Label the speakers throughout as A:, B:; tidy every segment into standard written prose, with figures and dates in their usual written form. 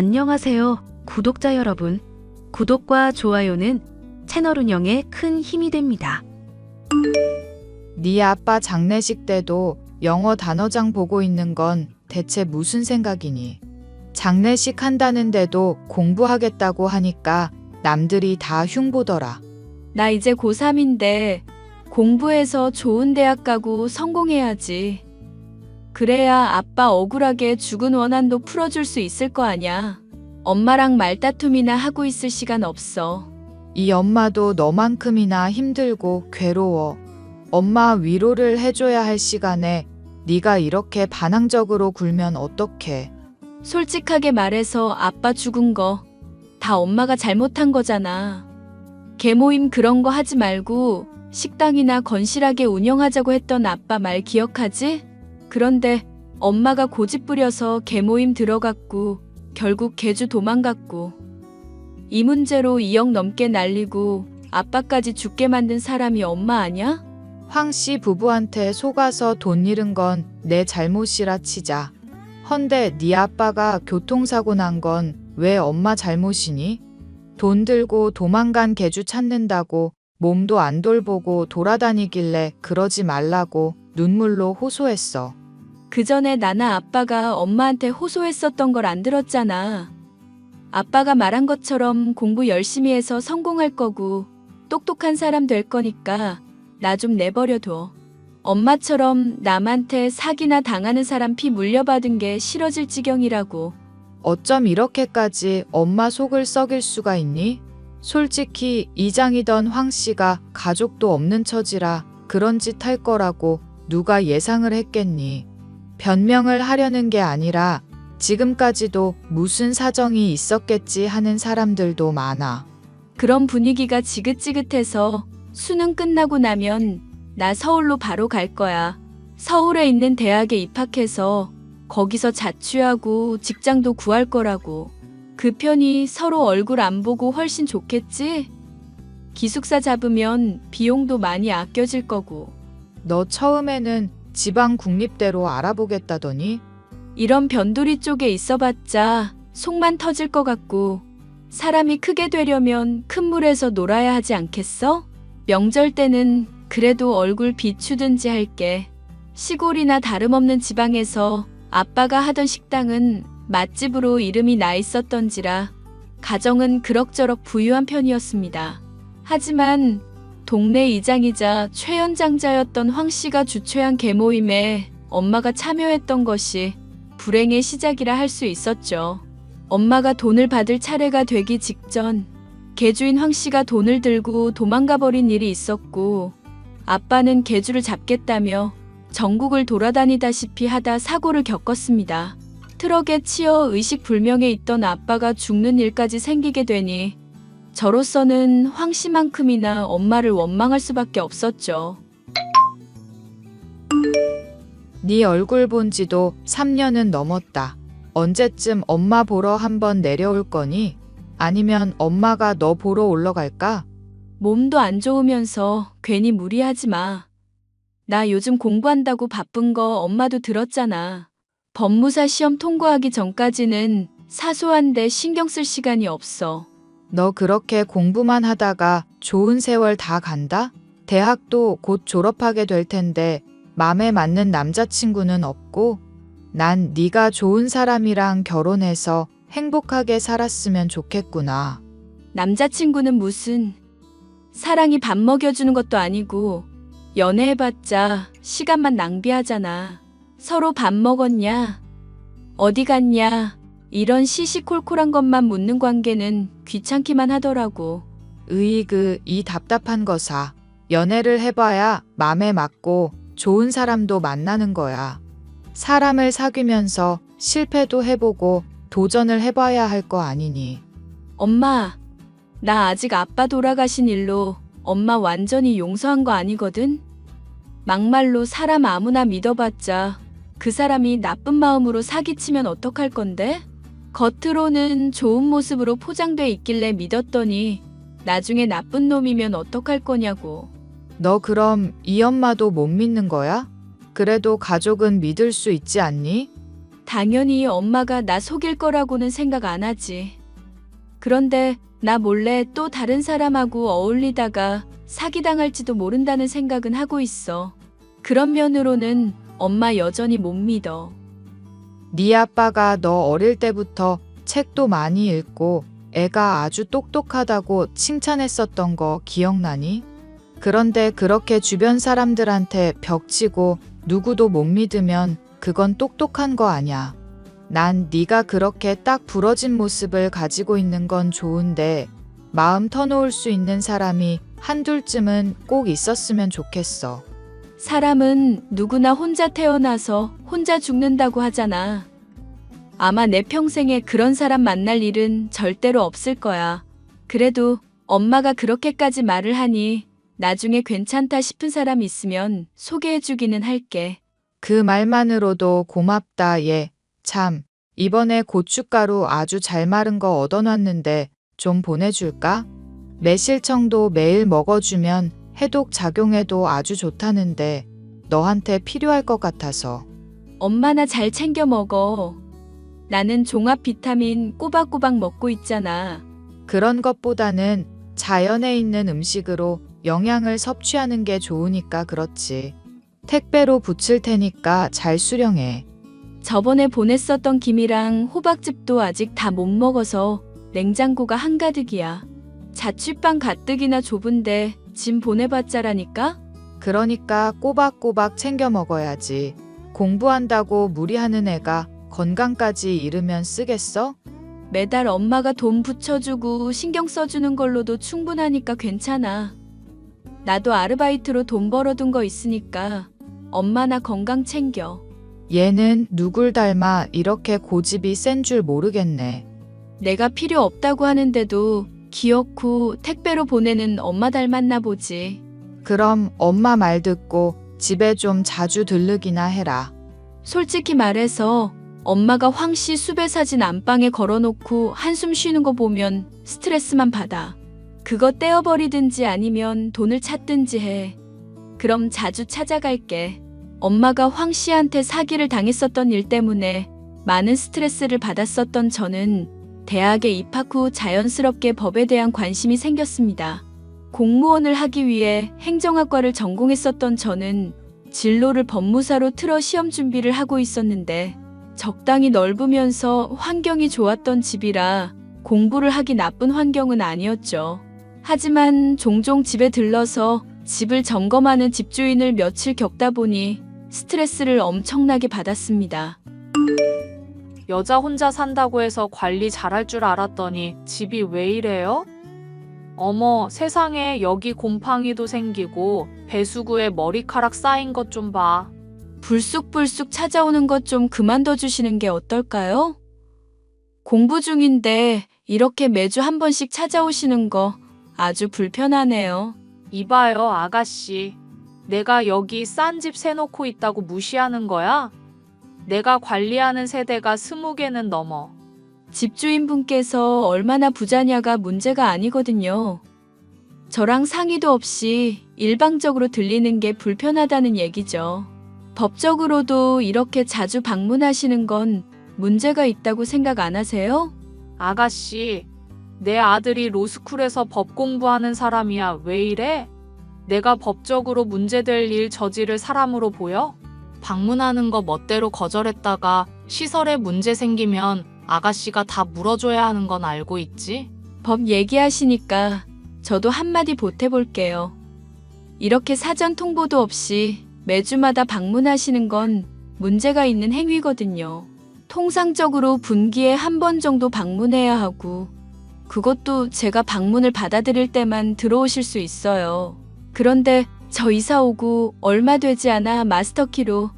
A: 안녕하세요, 구독자 여러분. 구독과 좋아요는 채널 운영에 큰 힘이 됩니다.
B: 네 아빠 장례식 때도 영어 단어장 보고 있는 건 대체 무슨 생각이니? 장례식 한다는데도 공부하겠다고 하니까 남들이 다 흉보더라.
C: 나 이제 고3인데 공부해서 좋은 대학 가고 성공해야지. 그래야 아빠 억울하게 죽은 원한도 풀어줄 수 있을 거 아냐. 엄마랑 말다툼이나 하고 있을 시간 없어.
B: 이 엄마도 너만큼이나 힘들고 괴로워. 엄마 위로를 해줘야 할 시간에 네가 이렇게 반항적으로 굴면 어떡해.
C: 솔직하게 말해서 아빠 죽은 거 다 엄마가 잘못한 거잖아. 계모임 그런 거 하지 말고 식당이나 건실하게 운영하자고 했던 아빠 말 기억하지? 그런데 엄마가 고집 부려서 계모임 들어갔고 결국 계주 도망갔고 이 문제로 2억 넘게 날리고 아빠까지 죽게 만든 사람이 엄마 아냐?
B: 황 씨 부부한테 속아서 돈 잃은 건 내 잘못이라 치자. 헌데 네 아빠가 교통사고 난 건 왜 엄마 잘못이니? 돈 들고 도망간 개주 찾는다고 몸도 안 돌보고 돌아다니길래 그러지 말라고 눈물로 호소했어.
C: 그 전에 나나 아빠가 엄마한테 호소했었던 걸 안 들었잖아. 아빠가 말한 것처럼 공부 열심히 해서 성공할 거고 똑똑한 사람 될 거니까 나 좀 내버려둬. 엄마처럼 남한테 사기나 당하는 사람 피 물려받은 게 싫어질 지경이라고.
B: 어쩜 이렇게까지 엄마 속을 썩일 수가 있니? 솔직히 이장이던 황 씨가 가족도 없는 처지라 그런 짓 할 거라고 누가 예상을 했겠니? 변명을 하려는 게 아니라 지금까지도 무슨 사정이 있었겠지 하는 사람들도 많아.
C: 그런 분위기가 지긋지긋해서 수능 끝나고 나면 나 서울로 바로 갈 거야. 서울에 있는 대학에 입학해서 거기서 자취하고 직장도 구할 거라고. 그 편이 서로 얼굴 안 보고 훨씬 좋겠지? 기숙사 잡으면 비용도 많이 아껴질 거고.
B: 너 처음에는 지방 국립대로 알아보겠다더니
C: 이런 변두리 쪽에 있어봤자 속만 터질 것 같고 사람이 크게 되려면 큰 물에서 놀아야 하지 않겠어? 명절 때는 그래도 얼굴 비추든지 할게. 시골이나 다름없는 지방에서 아빠가 하던 식당은 맛집으로 이름이 나 있었던지라 가정은 그럭저럭 부유한 편이었습니다. 하지만 동네 이장이자 최연장자였던 황 씨가 주최한 계모임에 엄마가 참여했던 것이 불행의 시작이라 할 수 있었죠. 엄마가 돈을 받을 차례가 되기 직전 계주인 황 씨가 돈을 들고 도망가 버린 일이 있었고 아빠는 계주를 잡겠다며 전국을 돌아다니다시피 하다 사고를 겪었습니다. 트럭에 치여 의식불명에 있던 아빠가 죽는 일까지 생기게 되니 저로서는 황 씨만큼이나 엄마를 원망할 수밖에 없었죠.
B: 네 얼굴 본 지도 3년은 넘었다. 언제쯤 엄마 보러 한번 내려올 거니? 아니면 엄마가 너 보러 올라갈까?
C: 몸도 안 좋으면서 괜히 무리하지 마. 나 요즘 공부한다고 바쁜 거 엄마도 들었잖아. 법무사 시험 통과하기 전까지는 사소한데 신경 쓸 시간이 없어.
B: 너 그렇게 공부만 하다가 좋은 세월 다 간다? 대학도 곧 졸업하게 될 텐데 맘에 맞는 남자친구는 없고 난 네가 좋은 사람이랑 결혼해서 행복하게 살았으면 좋겠구나.
C: 남자친구는 무슨 사랑이 밥 먹여주는 것도 아니고 연애해봤자 시간만 낭비하잖아. 서로 밥 먹었냐? 어디 갔냐? 이런 시시콜콜한 것만 묻는 관계는 귀찮기만 하더라고.
B: 으이그 이 답답한 거사. 연애를 해봐야 맘에 맞고 좋은 사람도 만나는 거야. 사람을 사귀면서 실패도 해보고 도전을 해봐야 할 거 아니니.
C: 엄마, 나 아직 아빠 돌아가신 일로 엄마 완전히 용서한 거 아니거든? 막말로 사람 아무나 믿어봤자 그 사람이 나쁜 마음으로 사기치면 어떡할 건데? 겉으로는 좋은 모습으로 포장돼 있길래 믿었더니 나중에 나쁜 놈이면 어떡할 거냐고.
B: 너 그럼 이 엄마도 못 믿는 거야? 그래도 가족은 믿을 수 있지 않니?
C: 당연히 엄마가 나 속일 거라고는 생각 안 하지. 그런데 나 몰래 또 다른 사람하고 어울리다가 사기당할지도 모른다는 생각은 하고 있어. 그런 면으로는 엄마 여전히 못 믿어.
B: 네 아빠가 너 어릴 때부터 책도 많이 읽고 애가 아주 똑똑하다고 칭찬했었던 거 기억나니? 그런데 그렇게 주변 사람들한테 벽치고 누구도 못 믿으면 그건 똑똑한 거 아냐. 난 네가 그렇게 딱 부러진 모습을 가지고 있는 건 좋은데 마음 터놓을 수 있는 사람이 한둘쯤은 꼭 있었으면 좋겠어.
C: 사람은 누구나 혼자 태어나서 혼자 죽는다고 하잖아. 아마 내 평생에 그런 사람 만날 일은 절대로 없을 거야. 그래도 엄마가 그렇게까지 말을 하니 나중에 괜찮다 싶은 사람 있으면 소개해주기는 할게.
B: 그 말만으로도 고맙다 얘. 참, 이번에 고춧가루 아주 잘 마른 거 얻어놨는데 좀 보내줄까? 매실청도 매일 먹어주면 해독 작용에도 아주 좋다는데 너한테 필요할 것 같아서.
C: 엄마나 잘 챙겨 먹어. 나는 종합 비타민 꼬박꼬박 먹고 있잖아.
B: 그런 것보다는 자연에 있는 음식으로 영양을 섭취하는 게 좋으니까 그렇지. 택배로 붙일 테니까 잘 수령해.
C: 저번에 보냈었던 김이랑 호박즙도 아직 다 못 먹어서 냉장고가 한가득이야. 자취방 가뜩이나 좁은데 짐 보내봤자라니까?
B: 그러니까 꼬박꼬박 챙겨 먹어야지. 공부한다고 무리하는 애가 건강까지 잃으면 쓰겠어?
C: 매달 엄마가 돈 붙여주고 신경 써주는 걸로도 충분하니까 괜찮아. 나도 아르바이트로 돈 벌어둔 거 있으니까 엄마나 건강 챙겨.
B: 얘는 누굴 닮아 이렇게 고집이 센 줄 모르겠네.
C: 내가 필요 없다고 하는데도 귀엽고 택배로 보내는 엄마 닮았나 보지.
B: 그럼 엄마 말 듣고 집에 좀 자주 들르기나 해라.
C: 솔직히 말해서 엄마가 황씨 수배 사진 안방에 걸어놓고 한숨 쉬는 거 보면 스트레스만 받아. 그거 떼어버리든지 아니면 돈을 찾든지 해. 그럼 자주 찾아갈게. 엄마가 황씨한테 사기를 당했었던 일 때문에 많은 스트레스를 받았었던 저는 대학에 입학 후 자연스럽게 법에 대한 관심이 생겼습니다. 공무원을 하기 위해 행정학과를 전공했었던 저는 진로를 법무사로 틀어 시험 준비를 하고 있었는데 적당히 넓으면서 환경이 좋았던 집이라 공부를 하기 나쁜 환경은 아니었죠. 하지만 종종 집에 들러서 집을 점검하는 집주인을 며칠 겪다 보니 스트레스를 엄청나게 받았습니다.
D: 여자 혼자 산다고 해서 관리 잘할 줄 알았더니 집이 왜 이래요? 어머, 세상에, 여기 곰팡이도 생기고 배수구에 머리카락 쌓인 것 좀 봐.
C: 불쑥불쑥 찾아오는 것 좀 그만둬 주시는 게 어떨까요? 공부 중인데 이렇게 매주 한 번씩 찾아오시는 거 아주 불편하네요.
D: 이봐요, 아가씨. 내가 여기 싼 집 세놓고 있다고 무시하는 거야? 내가 관리하는 세대가 20개는 넘어.
C: 집주인분께서 얼마나 부자냐가 문제가 아니거든요. 저랑 상의도 없이 일방적으로 들리는 게 불편하다는 얘기죠. 법적으로도 이렇게 자주 방문하시는 건 문제가 있다고 생각 안 하세요?
D: 아가씨, 내 아들이 로스쿨에서 법 공부하는 사람이야. 왜 이래? 내가 법적으로 문제될 일 저지를 사람으로 보여? 방문하는 거 멋대로 거절했다가 시설에 문제 생기면 아가씨가 다 물어줘야 하는 건 알고 있지?
C: 법 얘기하시니까 저도 한마디 보태볼게요. 이렇게 사전 통보도 없이 매주마다 방문하시는 건 문제가 있는 행위거든요. 통상적으로 분기에 한 번 정도 방문해야 하고 그것도 제가 방문을 받아들일 때만 들어오실 수 있어요. 그런데 저 이사 오고 얼마 되지 않아 마스터키로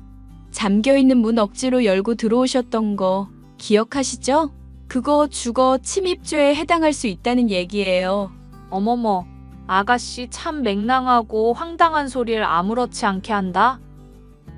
C: 잠겨있는 문 억지로 열고 들어오셨던 거 기억하시죠? 그거 주거 침입죄에 해당할 수 있다는 얘기예요.
D: 어머머, 아가씨 참 맹랑하고 황당한 소리를 아무렇지 않게 한다.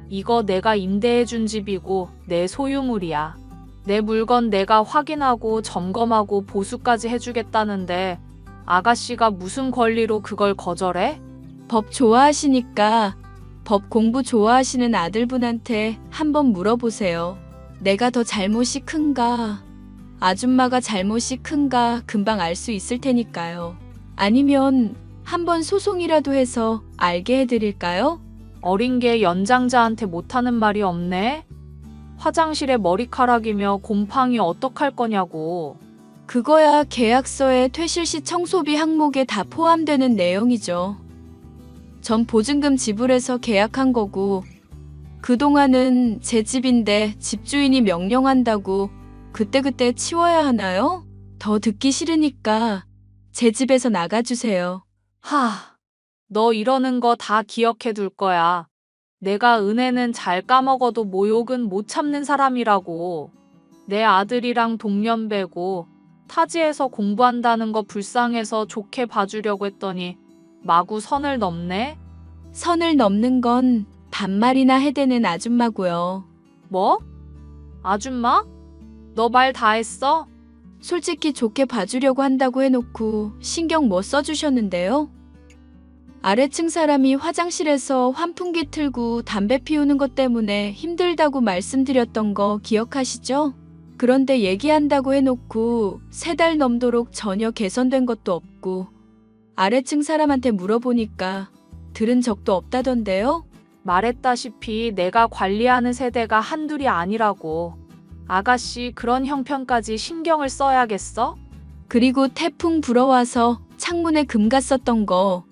D: 이거 내가 임대해준 집이고 내 소유물이야. 내 물건 내가 확인하고 점검하고 보수까지 해주겠다는데 아가씨가 무슨 권리로 그걸 거절해?
C: 법 좋아하시니까 법 공부 좋아하시는 아들분한테 한번 물어보세요. 내가 더 잘못이 큰가, 아줌마가 잘못이 큰가 금방 알 수 있을 테니까요. 아니면 한번 소송이라도 해서 알게 해드릴까요?
D: 어린 게 연장자한테 못하는 말이 없네. 화장실에 머리카락이며 곰팡이 어떡할 거냐고.
C: 그거야 계약서에 퇴실시 청소비 항목에 다 포함되는 내용이죠. 전 보증금 지불해서 계약한 거고, 그동안은 제 집인데 집주인이 명령한다고 그때그때 치워야 하나요? 더 듣기 싫으니까 제 집에서 나가주세요.
D: 너 이러는 거 다 기억해 둘 거야. 내가 은혜는 잘 까먹어도 모욕은 못 참는 사람이라고. 내 아들이랑 동년배고 타지에서 공부한다는 거 불쌍해서 좋게 봐주려고 했더니 마구 선을 넘네?
C: 선을 넘는 건 반말이나 해대는 아줌마고요.
D: 뭐? 아줌마? 너 말 다 했어?
C: 솔직히 좋게 봐주려고 한다고 해놓고 신경 뭐 써주셨는데요? 아래층 사람이 화장실에서 환풍기 틀고 담배 피우는 것 때문에 힘들다고 말씀드렸던 거 기억하시죠? 그런데 얘기한다고 해놓고 3달 넘도록 전혀 개선된 것도 없고, 아래층 사람한테 물어보니까 들은 적도 없다던데요?
D: 말했다시피 내가 관리하는 세대가 한둘이 아니라고. 아가씨 그런 형편까지 신경을 써야겠어?
C: 그리고 태풍 불어와서 창문에 금 갔었던 거,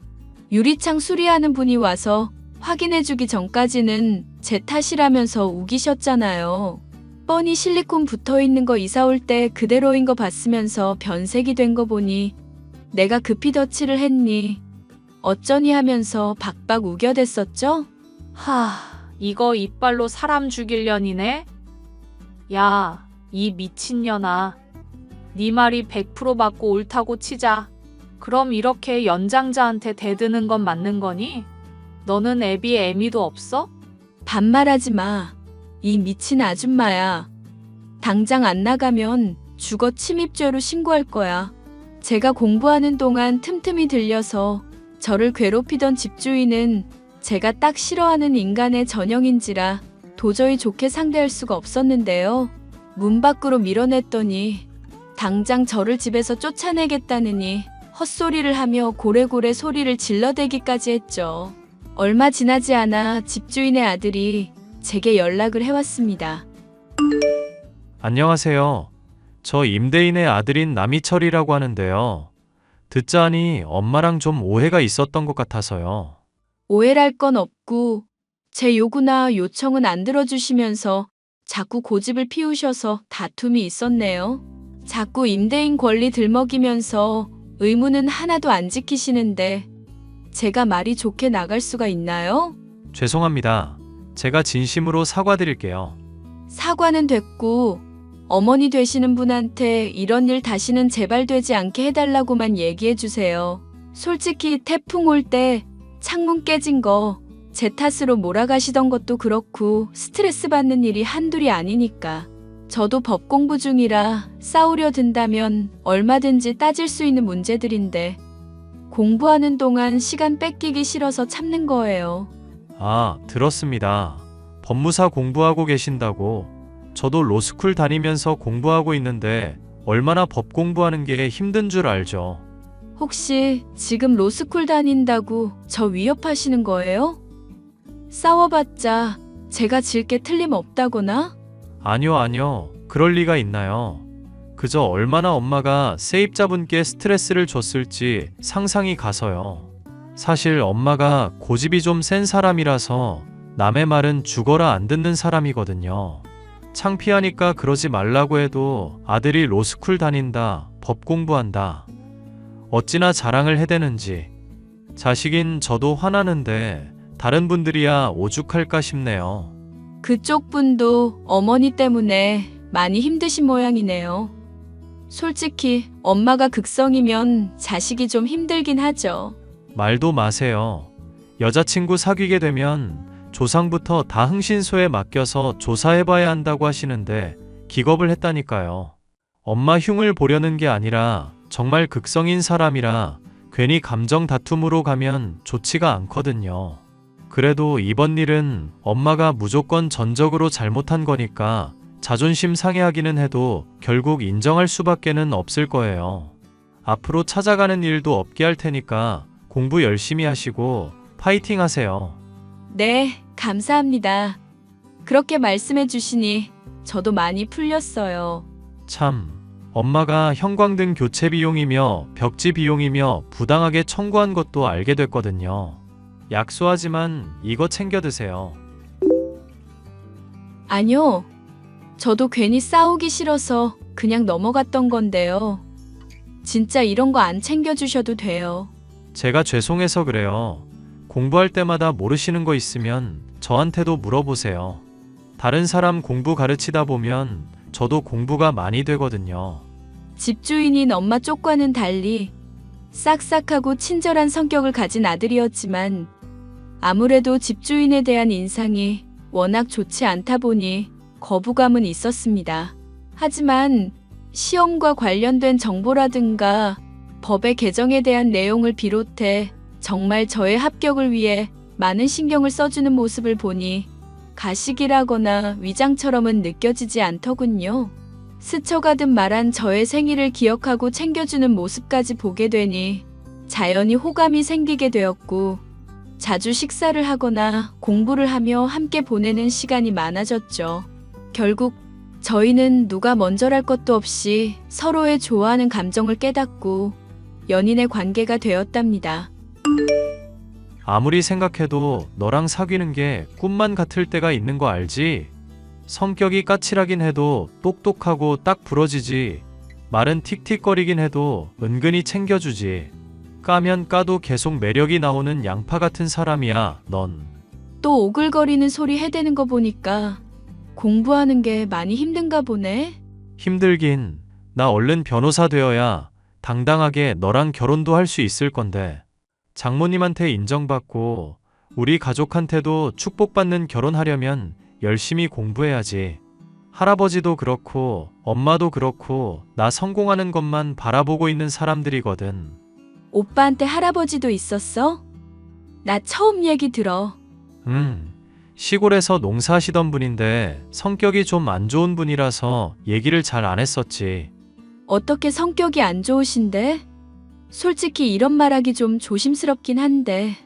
C: 유리창 수리하는 분이 와서 확인해주기 전까지는 제 탓이라면서 우기셨잖아요. 뻔히 실리콘 붙어있는 거 이사 올 때 그대로인 거 봤으면서 변색이 된 거 보니 내가 급히 덧칠을 했니 어쩌니 하면서 박박 우겨댔었죠?
D: 이거 이빨로 사람 죽일년이네? 야, 이 미친년아. 네 말이 100% 맞고 옳다고 치자. 그럼 이렇게 연장자한테 대드는 건 맞는 거니? 너는 애비 애미도 없어?
C: 반말하지 마. 이 미친 아줌마야. 당장 안 나가면 주거 침입죄로 신고할 거야. 제가 공부하는 동안 틈틈이 들려서 저를 괴롭히던 집주인은 제가 딱 싫어하는 인간의 전형인지라 도저히 좋게 상대할 수가 없었는데요. 문 밖으로 밀어냈더니 당장 저를 집에서 쫓아내겠다느니 헛소리를 하며 고래고래 소리를 질러대기까지 했죠. 얼마 지나지 않아 집주인의 아들이 제게 연락을 해왔습니다.
E: 안녕하세요. 저 임대인의 아들인 남희철이라고 하는데요. 듣자 하니 엄마랑 좀 오해가 있었던 것 같아서요.
C: 오해랄 건 없고 제 요구나 요청은 안 들어주시면서 자꾸 고집을 피우셔서 다툼이 있었네요. 자꾸 임대인 권리 들먹이면서 의무는 하나도 안 지키시는데 제가 말이 좋게 나갈 수가 있나요?
E: 죄송합니다. 제가 진심으로 사과드릴게요.
C: 사과는 됐고 어머니 되시는 분한테 이런 일 다시는 재발되지 않게 해달라고만 얘기해 주세요. 솔직히 태풍 올 때 창문 깨진 거 제 탓으로 몰아가시던 것도 그렇고 스트레스 받는 일이 한둘이 아니니까. 저도 법 공부 중이라 싸우려 든다면 얼마든지 따질 수 있는 문제들인데 공부하는 동안 시간 뺏기기 싫어서 참는 거예요.
E: 아, 들었습니다. 법무사 공부하고 계신다고. 저도 로스쿨 다니면서 공부하고 있는데 얼마나 법 공부하는 게 힘든 줄 알죠.
C: 혹시 지금 로스쿨 다닌다고 저 위협하시는 거예요? 싸워봤자 제가 질 게 틀림없다거나?
E: 아니요. 그럴 리가 있나요? 그저 얼마나 엄마가 세입자분께 스트레스를 줬을지 상상이 가서요. 사실 엄마가 고집이 좀 센 사람이라서 남의 말은 죽어라 안 듣는 사람이거든요. 창피하니까 그러지 말라고 해도 아들이 로스쿨 다닌다, 법 공부한다. 어찌나 자랑을 해대는지. 자식인 저도 화나는데 다른 분들이야 오죽할까 싶네요.
C: 그쪽 분도 어머니 때문에 많이 힘드신 모양이네요. 솔직히 엄마가 극성이면 자식이 좀 힘들긴 하죠.
E: 말도 마세요. 여자친구 사귀게 되면 조상부터 다 흥신소에 맡겨서 조사해봐야 한다고 하시는데 기겁을 했다니까요. 엄마 흉을 보려는 게 아니라 정말 극성인 사람이라 괜히 감정 다툼으로 가면 좋지가 않거든요. 그래도 이번 일은 엄마가 무조건 전적으로 잘못한 거니까 자존심 상해하기는 해도 결국 인정할 수밖에는 없을 거예요. 앞으로 찾아가는 일도 없게 할 테니까 공부 열심히 하시고 파이팅 하세요.
C: 네, 감사합니다. 그렇게 말씀해 주시니 저도 많이 풀렸어요.
E: 참, 엄마가 형광등 교체 비용이며 벽지 비용이며 부당하게 청구한 것도 알게 됐거든요. 약소하지만 이거 챙겨 드세요.
C: 아니요. 저도 괜히 싸우기 싫어서 그냥 넘어갔던 건데요. 진짜 이런 거 안 챙겨주셔도 돼요.
E: 제가 죄송해서 그래요. 공부할 때마다 모르시는 거 있으면 저한테도 물어보세요. 다른 사람 공부 가르치다 보면 저도 공부가 많이 되거든요.
C: 집주인인 엄마 쪽과는 달리 싹싹하고 친절한 성격을 가진 아들이었지만 아무래도 집주인에 대한 인상이 워낙 좋지 않다 보니 거부감은 있었습니다. 하지만 시험과 관련된 정보라든가 법의 개정에 대한 내용을 비롯해 정말 저의 합격을 위해 많은 신경을 써주는 모습을 보니 가식이라거나 위장처럼은 느껴지지 않더군요. 스쳐가듯 말한 저의 생일을 기억하고 챙겨주는 모습까지 보게 되니 자연히 호감이 생기게 되었고 자주 식사를 하거나 공부를 하며 함께 보내는 시간이 많아졌죠. 결국 저희는 누가 먼저랄 것도 없이 서로의 좋아하는 감정을 깨닫고 연인의 관계가 되었답니다.
E: 아무리 생각해도 너랑 사귀는 게 꿈만 같을 때가 있는 거 알지? 성격이 까칠하긴 해도 똑똑하고 딱 부러지지. 말은 틱틱거리긴 해도 은근히 챙겨주지. 까면 까도 계속 매력이 나오는 양파 같은 사람이야, 넌.
C: 또 오글거리는 소리 해대는 거 보니까 공부하는 게 많이 힘든가 보네.
E: 힘들긴. 나 얼른 변호사 되어야 당당하게 너랑 결혼도 할 수 있을 건데. 장모님한테 인정받고 우리 가족한테도 축복받는 결혼하려면 열심히 공부해야지. 할아버지도 그렇고 엄마도 그렇고 나 성공하는 것만 바라보고 있는 사람들이거든.
C: 오빠한테 할아버지도 있었어? 나 처음 얘기 들어.
E: 시골에서 농사하시던 분인데 성격이 좀 안 좋은 분이라서 얘기를 잘 안 했었지.
C: 어떻게 성격이 안 좋으신데? 솔직히 이런 말하기 좀 조심스럽긴 한데.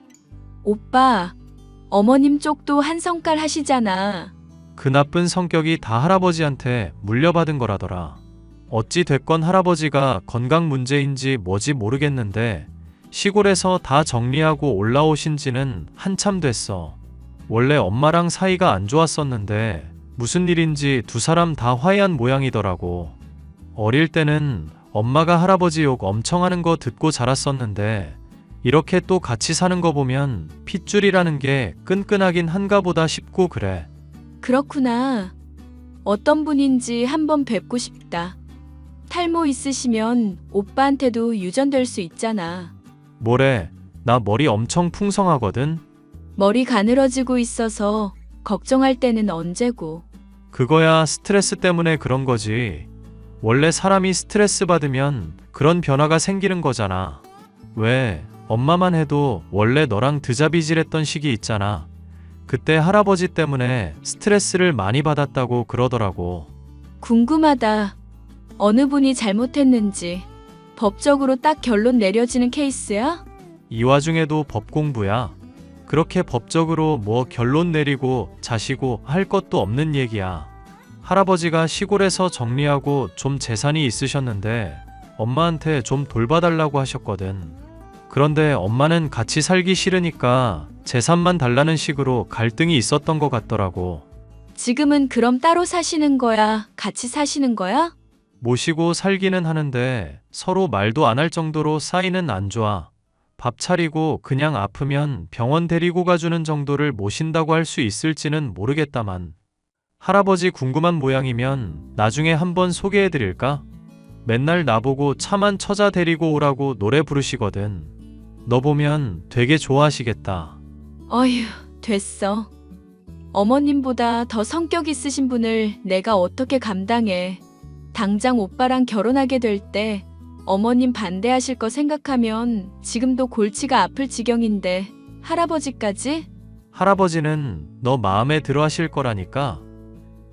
C: 오빠, 어머님 쪽도 한 성깔 하시잖아.
E: 그 나쁜 성격이 다 할아버지한테 물려받은 거라더라. 어찌 됐건 할아버지가 건강 문제인지 뭐지 모르겠는데 시골에서 다 정리하고 올라오신 지는 한참 됐어. 원래 엄마랑 사이가 안 좋았었는데 무슨 일인지 두 사람 다 화해한 모양이더라고. 어릴 때는 엄마가 할아버지 욕 엄청 하는 거 듣고 자랐었는데 이렇게 또 같이 사는 거 보면 핏줄이라는 게 끈끈하긴 한가 보다 싶고 그래.
C: 그렇구나. 어떤 분인지 한번 뵙고 싶다. 탈모 있으시면 오빠한테도 유전될 수 있잖아.
E: 뭐래? 나 머리 엄청 풍성하거든?
C: 머리 가늘어지고 있어서 걱정할 때는 언제고.
E: 그거야 스트레스 때문에 그런 거지. 원래 사람이 스트레스 받으면 그런 변화가 생기는 거잖아. 왜? 엄마만 해도 원래 너랑 드자비질했던 시기 있잖아. 그때 할아버지 때문에 스트레스를 많이 받았다고 그러더라고.
C: 궁금하다. 어느 분이 잘못했는지. 법적으로 딱 결론 내려지는 케이스야?
E: 이 와중에도 법 공부야. 그렇게 법적으로 뭐 결론 내리고 자시고 할 것도 없는 얘기야. 할아버지가 시골에서 정리하고 좀 재산이 있으셨는데 엄마한테 좀 돌봐달라고 하셨거든. 그런데 엄마는 같이 살기 싫으니까 재산만 달라는 식으로 갈등이 있었던 것 같더라고.
C: 지금은 그럼 따로 사시는 거야? 같이 사시는 거야?
E: 모시고 살기는 하는데 서로 말도 안 할 정도로 사이는 안 좋아. 밥 차리고 그냥 아프면 병원 데리고 가주는 정도를 모신다고 할 수 있을지는 모르겠다만. 할아버지 궁금한 모양이면 나중에 한번 소개해드릴까? 맨날 나보고 차만 처자 데리고 오라고 노래 부르시거든. 너 보면 되게 좋아하시겠다.
C: 어휴, 됐어. 어머님보다 더 성격 있으신 분을 내가 어떻게 감당해. 당장 오빠랑 결혼하게 될 때 어머님 반대하실 거 생각하면 지금도 골치가 아플 지경인데 할아버지까지?
E: 할아버지는 너 마음에 들어 하실 거라니까.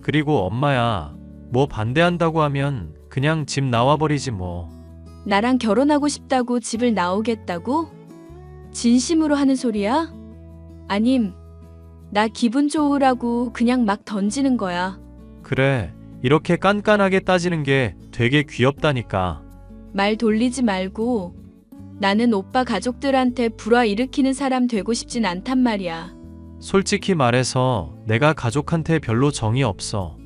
E: 그리고 엄마야, 뭐 반대한다고 하면 그냥 집 나와버리지 뭐.
C: 나랑 결혼하고 싶다고 집을 나오겠다고? 진심으로 하는 소리야? 아님, 나 기분 좋으라고 그냥 막 던지는 거야.
E: 그래, 이렇게 깐깐하게 따지는 게 되게 귀엽다니까.
C: 말 돌리지 말고 나는 오빠 가족들한테 불화 일으키는 사람 되고 싶진 않단 말이야.
E: 솔직히 말해서 내가 가족한테 별로 정이 없어.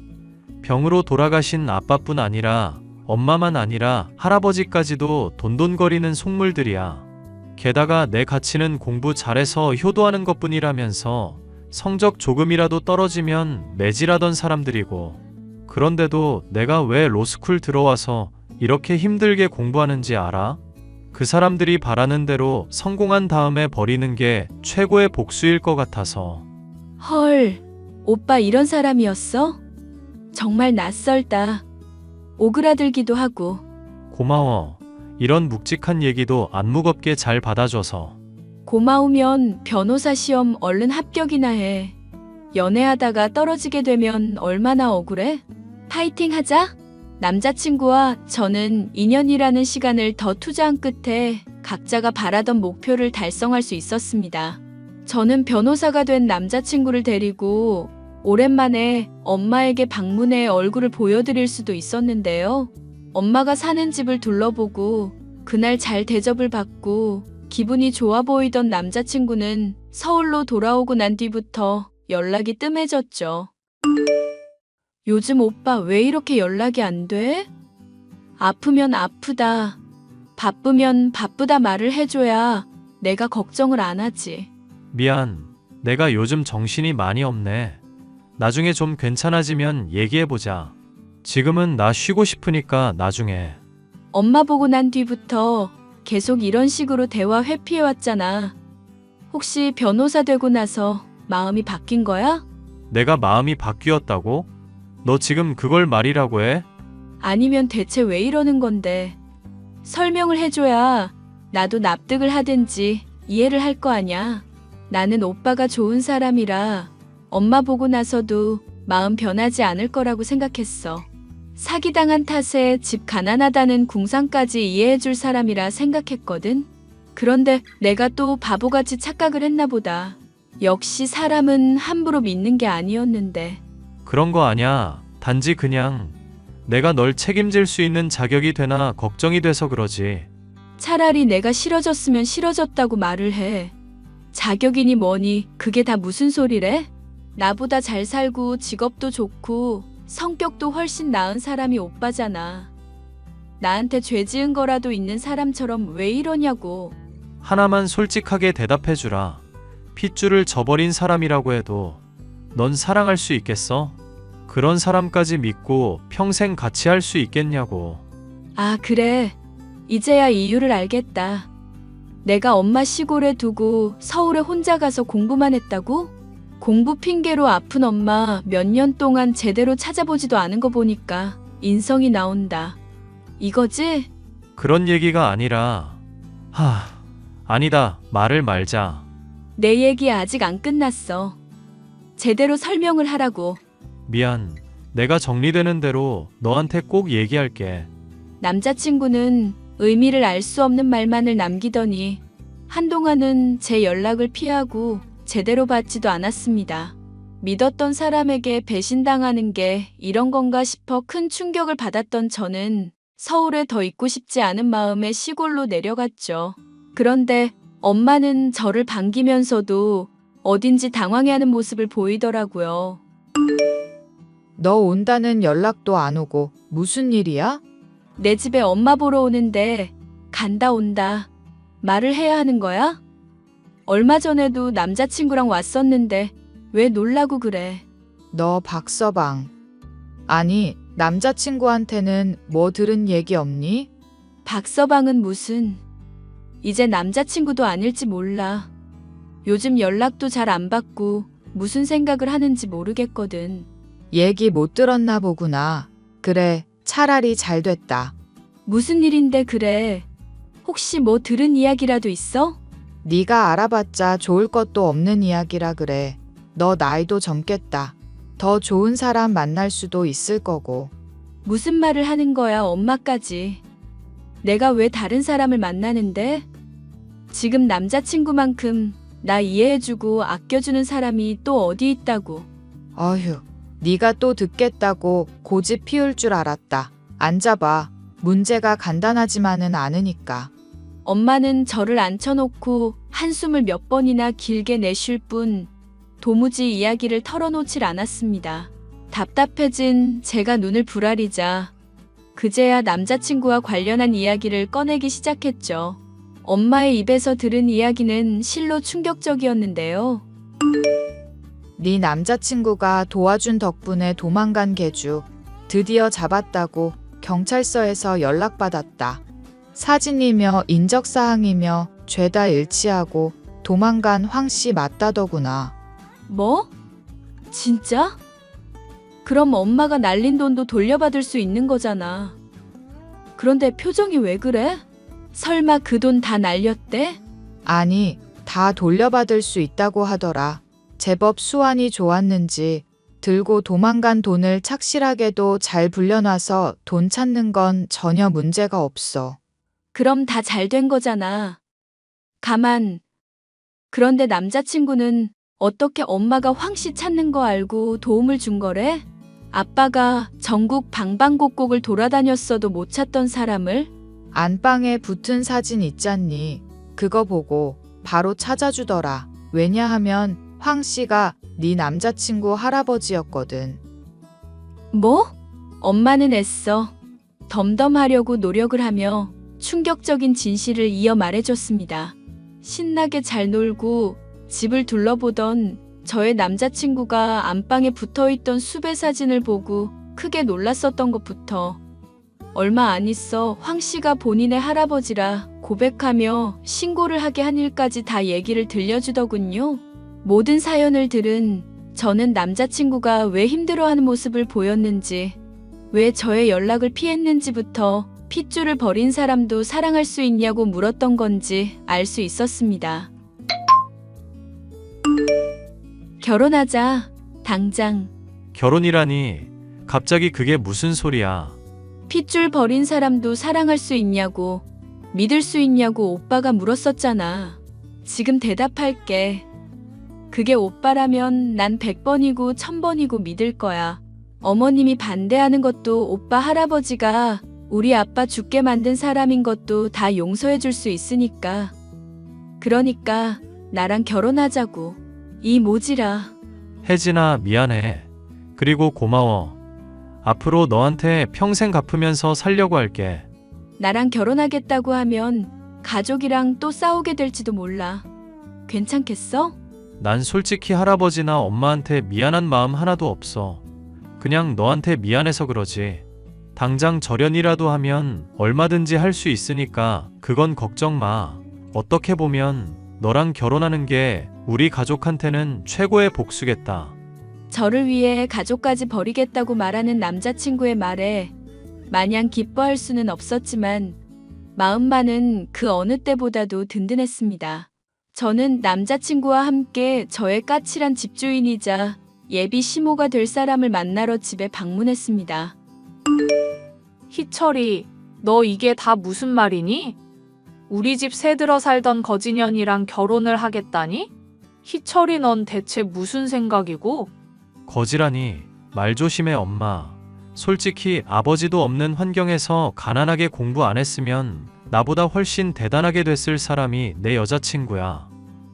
E: 병으로 돌아가신 아빠뿐 아니라 엄마만 아니라 할아버지까지도 돈돈거리는 속물들이야. 게다가 내 가치는 공부 잘해서 효도하는 것뿐이라면서 성적 조금이라도 떨어지면 매질하던 사람들이고, 그런데도 내가 왜 로스쿨 들어와서 이렇게 힘들게 공부하는지 알아? 그 사람들이 바라는 대로 성공한 다음에 버리는 게 최고의 복수일 것 같아서.
C: 헐, 오빠 이런 사람이었어? 정말 낯설다. 오그라들기도 하고.
E: 고마워. 이런 묵직한 얘기도 안 무겁게 잘 받아줘서.
C: 고마우면 변호사 시험 얼른 합격이나 해. 연애하다가 떨어지게 되면 얼마나 억울해? 파이팅 하자. 남자친구와 저는 2년이라는 시간을 더 투자한 끝에 각자가 바라던 목표를 달성할 수 있었습니다. 저는 변호사가 된 남자친구를 데리고 오랜만에 엄마에게 방문해 얼굴을 보여드릴 수도 있었는데요. 엄마가 사는 집을 둘러보고 그날 잘 대접을 받고 기분이 좋아 보이던 남자친구는 서울로 돌아오고 난 뒤부터 연락이 뜸해졌죠. 요즘 오빠 왜 이렇게 연락이 안 돼? 아프면 아프다, 바쁘면 바쁘다 말을 해줘야 내가 걱정을 안 하지.
E: 미안. 내가 요즘 정신이 많이 없네. 나중에 좀 괜찮아지면 얘기해보자. 지금은 나 쉬고 싶으니까 나중에.
C: 엄마 보고 난 뒤부터 계속 이런 식으로 대화 회피해왔잖아. 혹시 변호사 되고 나서 마음이 바뀐 거야?
E: 내가 마음이 바뀌었다고? 너 지금 그걸 말이라고 해?
C: 아니면 대체 왜 이러는 건데? 설명을 해줘야 나도 납득을 하든지 이해를 할 거 아냐. 나는 오빠가 좋은 사람이라 엄마 보고 나서도 마음 변하지 않을 거라고 생각했어. 사기당한 탓에 집 가난하다는 궁상까지 이해해줄 사람이라 생각했거든. 그런데 내가 또 바보같이 착각을 했나 보다. 역시 사람은 함부로 믿는 게 아니었는데.
E: 그런 거 아냐. 단지 그냥 내가 널 책임질 수 있는 자격이 되나 걱정이 돼서 그러지.
C: 차라리 내가 싫어졌으면 싫어졌다고 말을 해. 자격이니 뭐니 그게 다 무슨 소리래? 나보다 잘 살고 직업도 좋고 성격도 훨씬 나은 사람이 오빠잖아. 나한테 죄 지은 거라도 있는 사람처럼 왜 이러냐고.
E: 하나만 솔직하게 대답해주라. 핏줄을 저버린 사람이라고 해도 넌 사랑할 수 있겠어? 그런 사람까지 믿고 평생 같이 할 수 있겠냐고.
C: 아, 그래. 이제야 이유를 알겠다. 내가 엄마 시골에 두고 서울에 혼자 가서 공부만 했다고? 공부 핑계로 아픈 엄마 몇 년 동안 제대로 찾아보지도 않은 거 보니까 인성이 나온다. 이거지?
E: 그런 얘기가 아니라. 아니다. 말을 말자.
C: 내 얘기 아직 안 끝났어. 제대로 설명을 하라고.
E: 미안. 내가 정리되는 대로 너한테 꼭 얘기할게.
C: 남자친구는 의미를 알 수 없는 말만을 남기더니 한동안은 제 연락을 피하고 제대로 받지도 않았습니다. 믿었던 사람에게 배신당하는 게 이런 건가 싶어 큰 충격을 받았던 저는 서울에 더 있고 싶지 않은 마음에 시골로 내려갔죠. 그런데 엄마는 저를 반기면서도 어딘지 당황해하는 모습을 보이더라고요.
B: 너 온다는 연락도 안 오고 무슨 일이야?
C: 내 집에 엄마 보러 오는데 간다 온다 말을 해야 하는 거야? 얼마 전에도 남자친구랑 왔었는데 왜 놀라고 그래?
B: 너 박서방. 아니, 남자친구한테는 뭐 들은 얘기 없니?
C: 박서방은 무슨. 이제 남자친구도 아닐지 몰라. 요즘 연락도 잘 안 받고 무슨 생각을 하는지 모르겠거든.
B: 얘기 못 들었나 보구나. 그래, 차라리 잘 됐다.
C: 무슨 일인데 그래? 혹시 뭐 들은 이야기라도 있어?
B: 네가 알아봤자 좋을 것도 없는 이야기라 그래. 너 나이도 젊겠다. 더 좋은 사람 만날 수도 있을 거고.
C: 무슨 말을 하는 거야, 엄마까지. 내가 왜 다른 사람을 만나는데? 지금 남자친구만큼 나 이해해주고 아껴주는 사람이 또 어디 있다고.
B: 어휴, 네가 또 듣겠다고 고집 피울 줄 알았다. 앉아봐. 문제가 간단하지만은 않으니까.
C: 엄마는 저를 앉혀놓고 한숨을 몇 번이나 길게 내쉴 뿐 도무지 이야기를 털어놓질 않았습니다. 답답해진 제가 눈을 부라리자 그제야 남자친구와 관련한 이야기를 꺼내기 시작했죠. 엄마의 입에서 들은 이야기는 실로 충격적이었는데요.
B: 네 남자친구가 도와준 덕분에 도망간 개주 드디어 잡았다고 경찰서에서 연락받았다. 사진이며 인적사항이며 죄다 일치하고 도망간 황씨 맞다더구나.
C: 뭐? 진짜? 그럼 엄마가 날린 돈도 돌려받을 수 있는 거잖아. 그런데 표정이 왜 그래? 설마 그 돈 다 날렸대?
B: 아니, 다 돌려받을 수 있다고 하더라. 제법 수완이 좋았는지 들고 도망간 돈을 착실하게도 잘 불려놔서 돈 찾는 건 전혀 문제가 없어.
C: 그럼 다 잘 된 거잖아. 가만. 그런데 남자친구는 어떻게 엄마가 황씨 찾는 거 알고 도움을 준 거래? 아빠가 전국 방방곡곡을 돌아다녔어도 못 찾던 사람을?
B: 안방에 붙은 사진 있잖니. 그거 보고 바로 찾아주더라. 왜냐하면 황 씨가 네 남자친구 할아버지였거든.
C: 뭐? 엄마는 애써 덤덤하려고 노력을 하며 충격적인 진실을 이어 말해줬습니다. 신나게 잘 놀고 집을 둘러보던 저의 남자친구가 안방에 붙어있던 수배 사진을 보고 크게 놀랐었던 것부터 얼마 안 있어 황 씨가 본인의 할아버지라 고백하며 신고를 하게 한 일까지 다 얘기를 들려주더군요. 모든 사연을 들은 저는 남자친구가 왜 힘들어하는 모습을 보였는지, 왜 저의 연락을 피했는지부터 핏줄을 버린 사람도 사랑할 수 있냐고 물었던 건지 알 수 있었습니다. 결혼하자, 당장.
E: 결혼이라니 갑자기 그게 무슨 소리야.
C: 핏줄 버린 사람도 사랑할 수 있냐고, 믿을 수 있냐고 오빠가 물었었잖아. 지금 대답할게. 그게 오빠라면 난 100번이고 1000번이고 믿을 거야. 어머님이 반대하는 것도 오빠 할아버지가 우리 아빠 죽게 만든 사람인 것도 다 용서해 줄 수 있으니까. 그러니까 나랑 결혼하자고. 이 모지라.
E: 혜진아, 미안해. 그리고 고마워. 앞으로 너한테 평생 갚으면서 살려고 할게.
C: 나랑 결혼하겠다고 하면 가족이랑 또 싸우게 될지도 몰라. 괜찮겠어?
E: 난 솔직히 할아버지나 엄마한테 미안한 마음 하나도 없어. 그냥 너한테 미안해서 그러지. 당장 절연이라도 하면 얼마든지 할 수 있으니까 그건 걱정 마. 어떻게 보면 너랑 결혼하는 게 우리 가족한테는 최고의 복수겠다.
C: 저를 위해 가족까지 버리겠다고 말하는 남자친구의 말에 마냥 기뻐할 수는 없었지만 마음만은 그 어느 때보다도 든든했습니다. 저는 남자친구와 함께 저의 까칠한 집주인이자 예비 시모가 될 사람을 만나러 집에 방문했습니다.
D: 희철이, 너 이게 다 무슨 말이니? 우리 집 새들어 살던 거지년이랑 결혼을 하겠다니? 희철이, 넌 대체 무슨 생각이고?
E: 거지라니, 말 조심해 엄마. 솔직히 아버지도 없는 환경에서 가난하게 공부 안 했으면 나보다 훨씬 대단하게 됐을 사람이 내 여자친구야.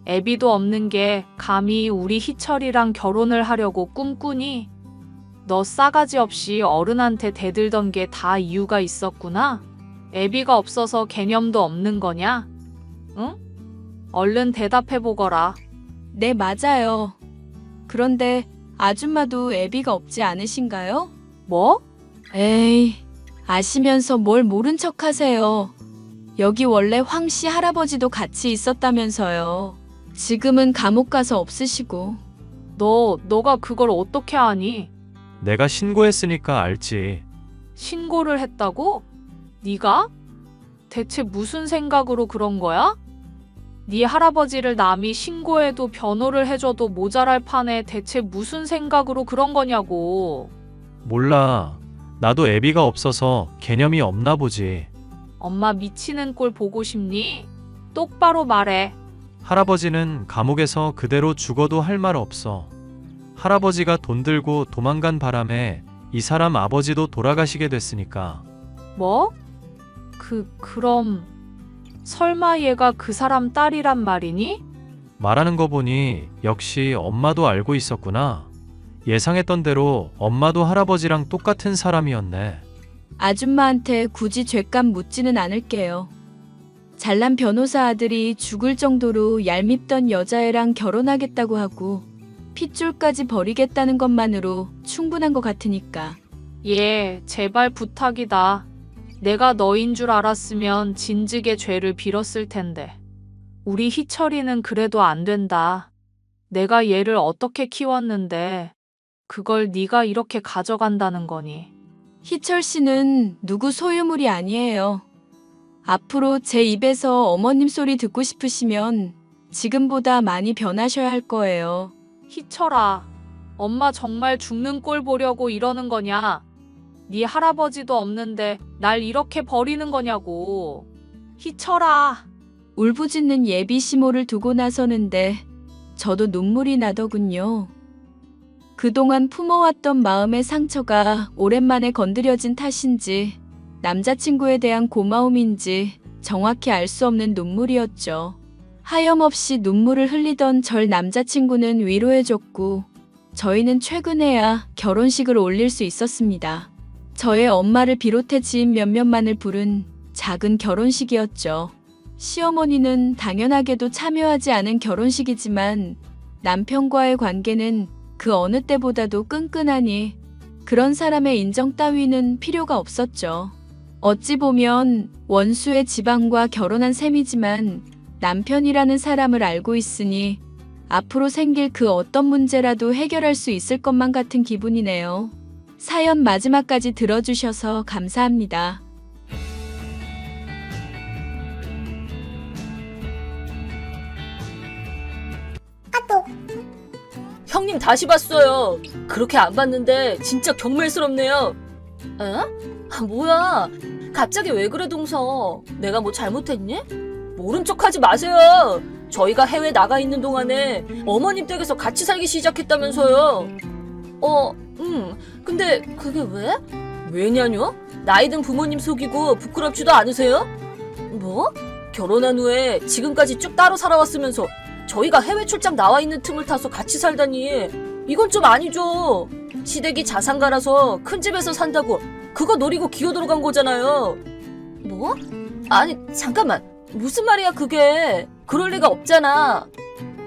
D: 애비도 없는 게 감히 우리 희철이랑 결혼을 하려고 꿈꾸니? 너 싸가지 없이 어른한테 대들던 게 다 이유가 있었구나? 애비가 없어서 개념도 없는 거냐? 응? 얼른 대답해보거라.
C: 네, 맞아요. 그런데 아줌마도 애비가 없지 않으신가요?
D: 뭐?
C: 에이, 아시면서 뭘 모른 척 하세요. 여기 원래 황씨 할아버지도 같이 있었다면서요. 지금은 감옥 가서 없으시고.
D: 너가 그걸 어떻게 아니?
E: 내가 신고했으니까 알지.
D: 신고를 했다고? 네가? 대체 무슨 생각으로 그런 거야? 네 할아버지를 남이 신고해도 변호를 해줘도 모자랄 판에 대체 무슨 생각으로 그런 거냐고.
E: 몰라. 나도 애비가 없어서 개념이 없나 보지.
D: 엄마 미치는 꼴 보고 싶니? 똑바로 말해.
E: 할아버지는 감옥에서 그대로 죽어도 할 말 없어. 할아버지가 돈 들고 도망간 바람에 이 사람 아버지도 돌아가시게 됐으니까.
D: 뭐? 그럼 설마 얘가 그 사람 딸이란 말이니?
E: 말하는 거 보니 역시 엄마도 알고 있었구나. 예상했던 대로 엄마도 할아버지랑 똑같은 사람이었네.
C: 아줌마한테 굳이 죄값 묻지는 않을게요. 잘난 변호사 아들이 죽을 정도로 얄밉던 여자애랑 결혼하겠다고 하고 핏줄까지 버리겠다는 것만으로 충분한 것 같으니까.
D: 얘, 제발 부탁이다. 내가 너인 줄 알았으면 진즉에 죄를 빌었을 텐데. 우리 희철이는 그래도 안 된다. 내가 얘를 어떻게 키웠는데 그걸 네가 이렇게 가져간다는 거니.
C: 희철 씨는 누구 소유물이 아니에요. 앞으로 제 입에서 어머님 소리 듣고 싶으시면 지금보다 많이 변하셔야 할 거예요.
D: 희철아, 엄마 정말 죽는 꼴 보려고 이러는 거냐? 네 할아버지도 없는데 날 이렇게 버리는 거냐고. 희철아.
C: 울부짖는 예비 시모를 두고 나서는데 저도 눈물이 나더군요. 그동안 품어왔던 마음의 상처가 오랜만에 건드려진 탓인지 남자친구에 대한 고마움인지 정확히 알 수 없는 눈물이었죠. 하염없이 눈물을 흘리던 절 남자친구는 위로해줬고 저희는 최근에야 결혼식을 올릴 수 있었습니다. 저의 엄마를 비롯해 지인 몇몇만을 부른 작은 결혼식이었죠. 시어머니는 당연하게도 참여하지 않은 결혼식이지만 남편과의 관계는 그 어느 때보다도 끈끈하니 그런 사람의 인정 따위는 필요가 없었죠. 어찌 보면 원수의 지방과 결혼한 셈이지만 남편이라는 사람을 알고 있으니 앞으로 생길 그 어떤 문제라도 해결할 수 있을 것만 같은 기분이네요. 사연 마지막까지 들어주셔서 감사합니다.
F: 형님 다시 봤어요. 그렇게 안 봤는데 진짜 경멸스럽네요. 에? 아, 뭐야? 갑자기 왜 그래 동서? 내가 뭐 잘못했니? 모른 척하지 마세요. 저희가 해외 나가 있는 동안에 어머님 댁에서 같이 살기 시작했다면서요. 근데 그게 왜? 왜냐뇨? 나이 든 부모님 속이고 부끄럽지도 않으세요? 뭐? 결혼한 후에 지금까지 쭉 따로 살아왔으면서 저희가 해외 출장 나와 있는 틈을 타서 같이 살다니 이건 좀 아니죠. 시댁이 자산가라서 큰 집에서 산다고 그거 노리고 기어 들어간 거잖아요. 뭐? 아니 잠깐만 무슨 말이야 그게. 그럴 리가 없잖아.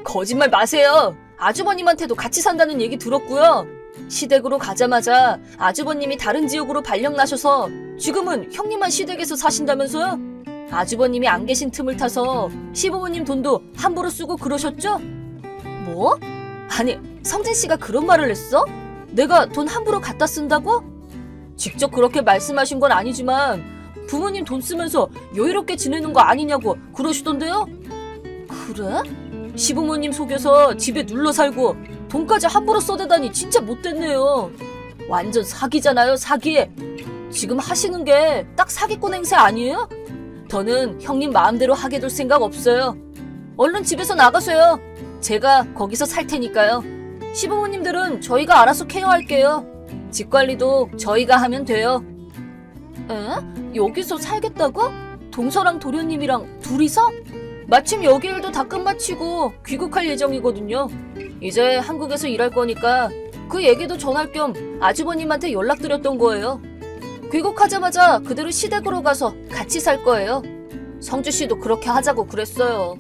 F: 거짓말 마세요. 아주버님한테도 같이 산다는 얘기 들었고요. 시댁으로 가자마자 아주버님이 다른 지역으로 발령 나셔서 지금은 형님만 시댁에서 사신다면서요? 아주버님이 안 계신 틈을 타서 시부모님 돈도 함부로 쓰고 그러셨죠? 뭐? 아니 성진 씨가 그런 말을 했어? 내가 돈 함부로 갖다 쓴다고? 직접 그렇게 말씀하신 건 아니지만 부모님 돈 쓰면서 여유롭게 지내는 거 아니냐고 그러시던데요? 그래? 시부모님 속여서 집에 눌러 살고 돈까지 함부로 써대다니 진짜 못됐네요. 완전 사기잖아요 사기. 지금 하시는 게 딱 사기꾼 행세 아니에요? 저는 형님 마음대로 하게 둘 생각 없어요. 얼른 집에서 나가세요. 제가 거기서 살 테니까요. 시부모님들은 저희가 알아서 케어할게요. 집 관리도 저희가 하면 돼요. 에? 여기서 살겠다고? 동서랑 도련님이랑 둘이서? 마침 여기 일도 다 끝마치고 귀국할 예정이거든요. 이제 한국에서 일할 거니까 그 얘기도 전할 겸 아주버님한테 연락드렸던 거예요. 귀국하자마자 그대로 시댁으로 가서 같이 살 거예요. 성주 씨도 그렇게 하자고 그랬어요.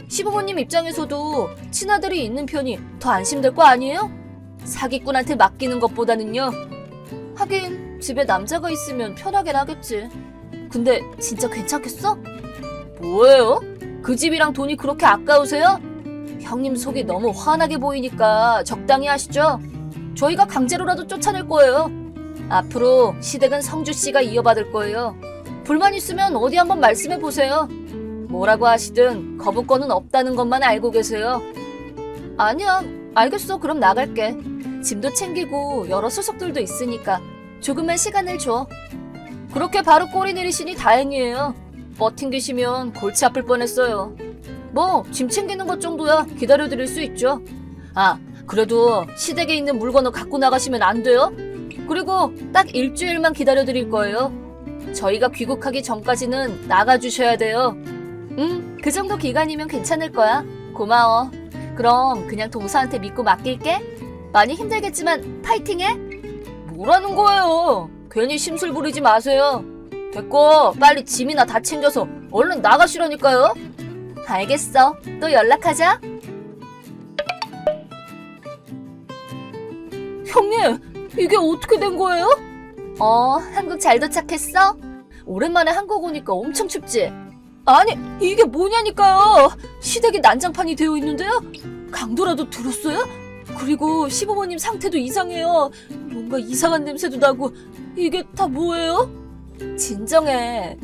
F: 시부모님 입장에서도 친아들이 있는 편이 더 안심될 거 아니에요? 사기꾼한테 맡기는 것보다는요. 하긴 집에 남자가 있으면 편하긴 하겠지. 근데 진짜 괜찮겠어? 뭐예요? 그 집이랑 돈이 그렇게 아까우세요? 형님 속이 너무 환하게 보이니까 적당히 하시죠. 저희가 강제로라도 쫓아낼 거예요. 앞으로 시댁은 성주 씨가 이어받을 거예요. 불만 있으면 어디 한번 말씀해 보세요. 뭐라고 하시든 거부권은 없다는 것만 알고 계세요. 아니야, 알겠어. 그럼 나갈게. 짐도 챙기고 여러 소속들도 있으니까 조금만 시간을 줘. 그렇게 바로 꼬리 내리시니 다행이에요. 버팅기시면 골치 아플 뻔했어요. 뭐 짐 챙기는 것 정도야 기다려드릴 수 있죠. 아, 그래도 시댁에 있는 물건을 갖고 나가시면 안 돼요? 그리고 딱 일주일만 기다려드릴 거예요. 저희가 귀국하기 전까지는 나가주셔야 돼요. 그 정도 기간이면 괜찮을 거야. 고마워. 그럼 그냥 동서한테 믿고 맡길게. 많이 힘들겠지만 파이팅해. 뭐라는 거예요? 괜히 심술 부리지 마세요. 됐고 빨리 짐이나 다 챙겨서 얼른 나가시라니까요. 알겠어. 또 연락하자. 형님, 이게 어떻게 된 거예요? 한국 잘 도착했어? 오랜만에 한국 오니까 엄청 춥지? 아니, 이게 뭐냐니까요. 시댁이 난장판이 되어 있는데요. 강도라도 들었어요? 그리고 시부모님 상태도 이상해요. 뭔가 이상한 냄새도 나고. 이게 다 뭐예요? 진정해.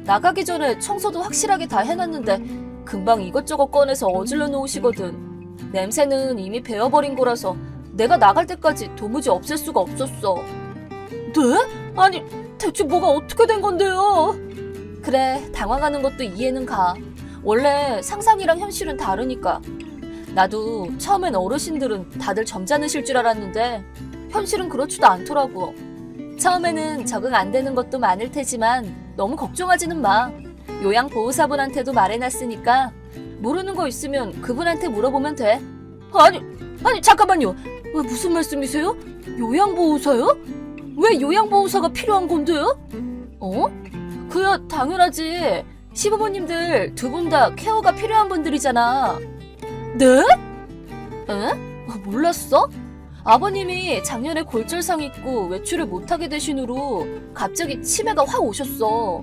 F: 나가기 전에 청소도 확실하게 다 해놨는데 금방 이것저것 꺼내서 어질러 놓으시거든. 냄새는 이미 배어버린 거라서 내가 나갈 때까지 도무지 없앨 수가 없었어. 네? 아니, 대체 뭐가 어떻게 된 건데요? 그래, 당황하는 것도 이해는 가. 원래 상상이랑 현실은 다르니까. 나도 처음엔 어르신들은 다들 점잖으실 줄 알았는데 현실은 그렇지도 않더라고. 처음에는 적응 안 되는 것도 많을 테지만 너무 걱정하지는 마. 요양보호사분한테도 말해놨으니까 모르는 거 있으면 그분한테 물어보면 돼. 아니 잠깐만요. 무슨 말씀이세요? 요양보호사요? 왜 요양보호사가 필요한 건데요? 그야 당연하지. 시부모님들 두 분 다 케어가 필요한 분들이잖아. 네? 몰랐어? 아버님이 작년에 골절상 있고 외출을 못하게 되신 후로 갑자기 치매가 확 오셨어.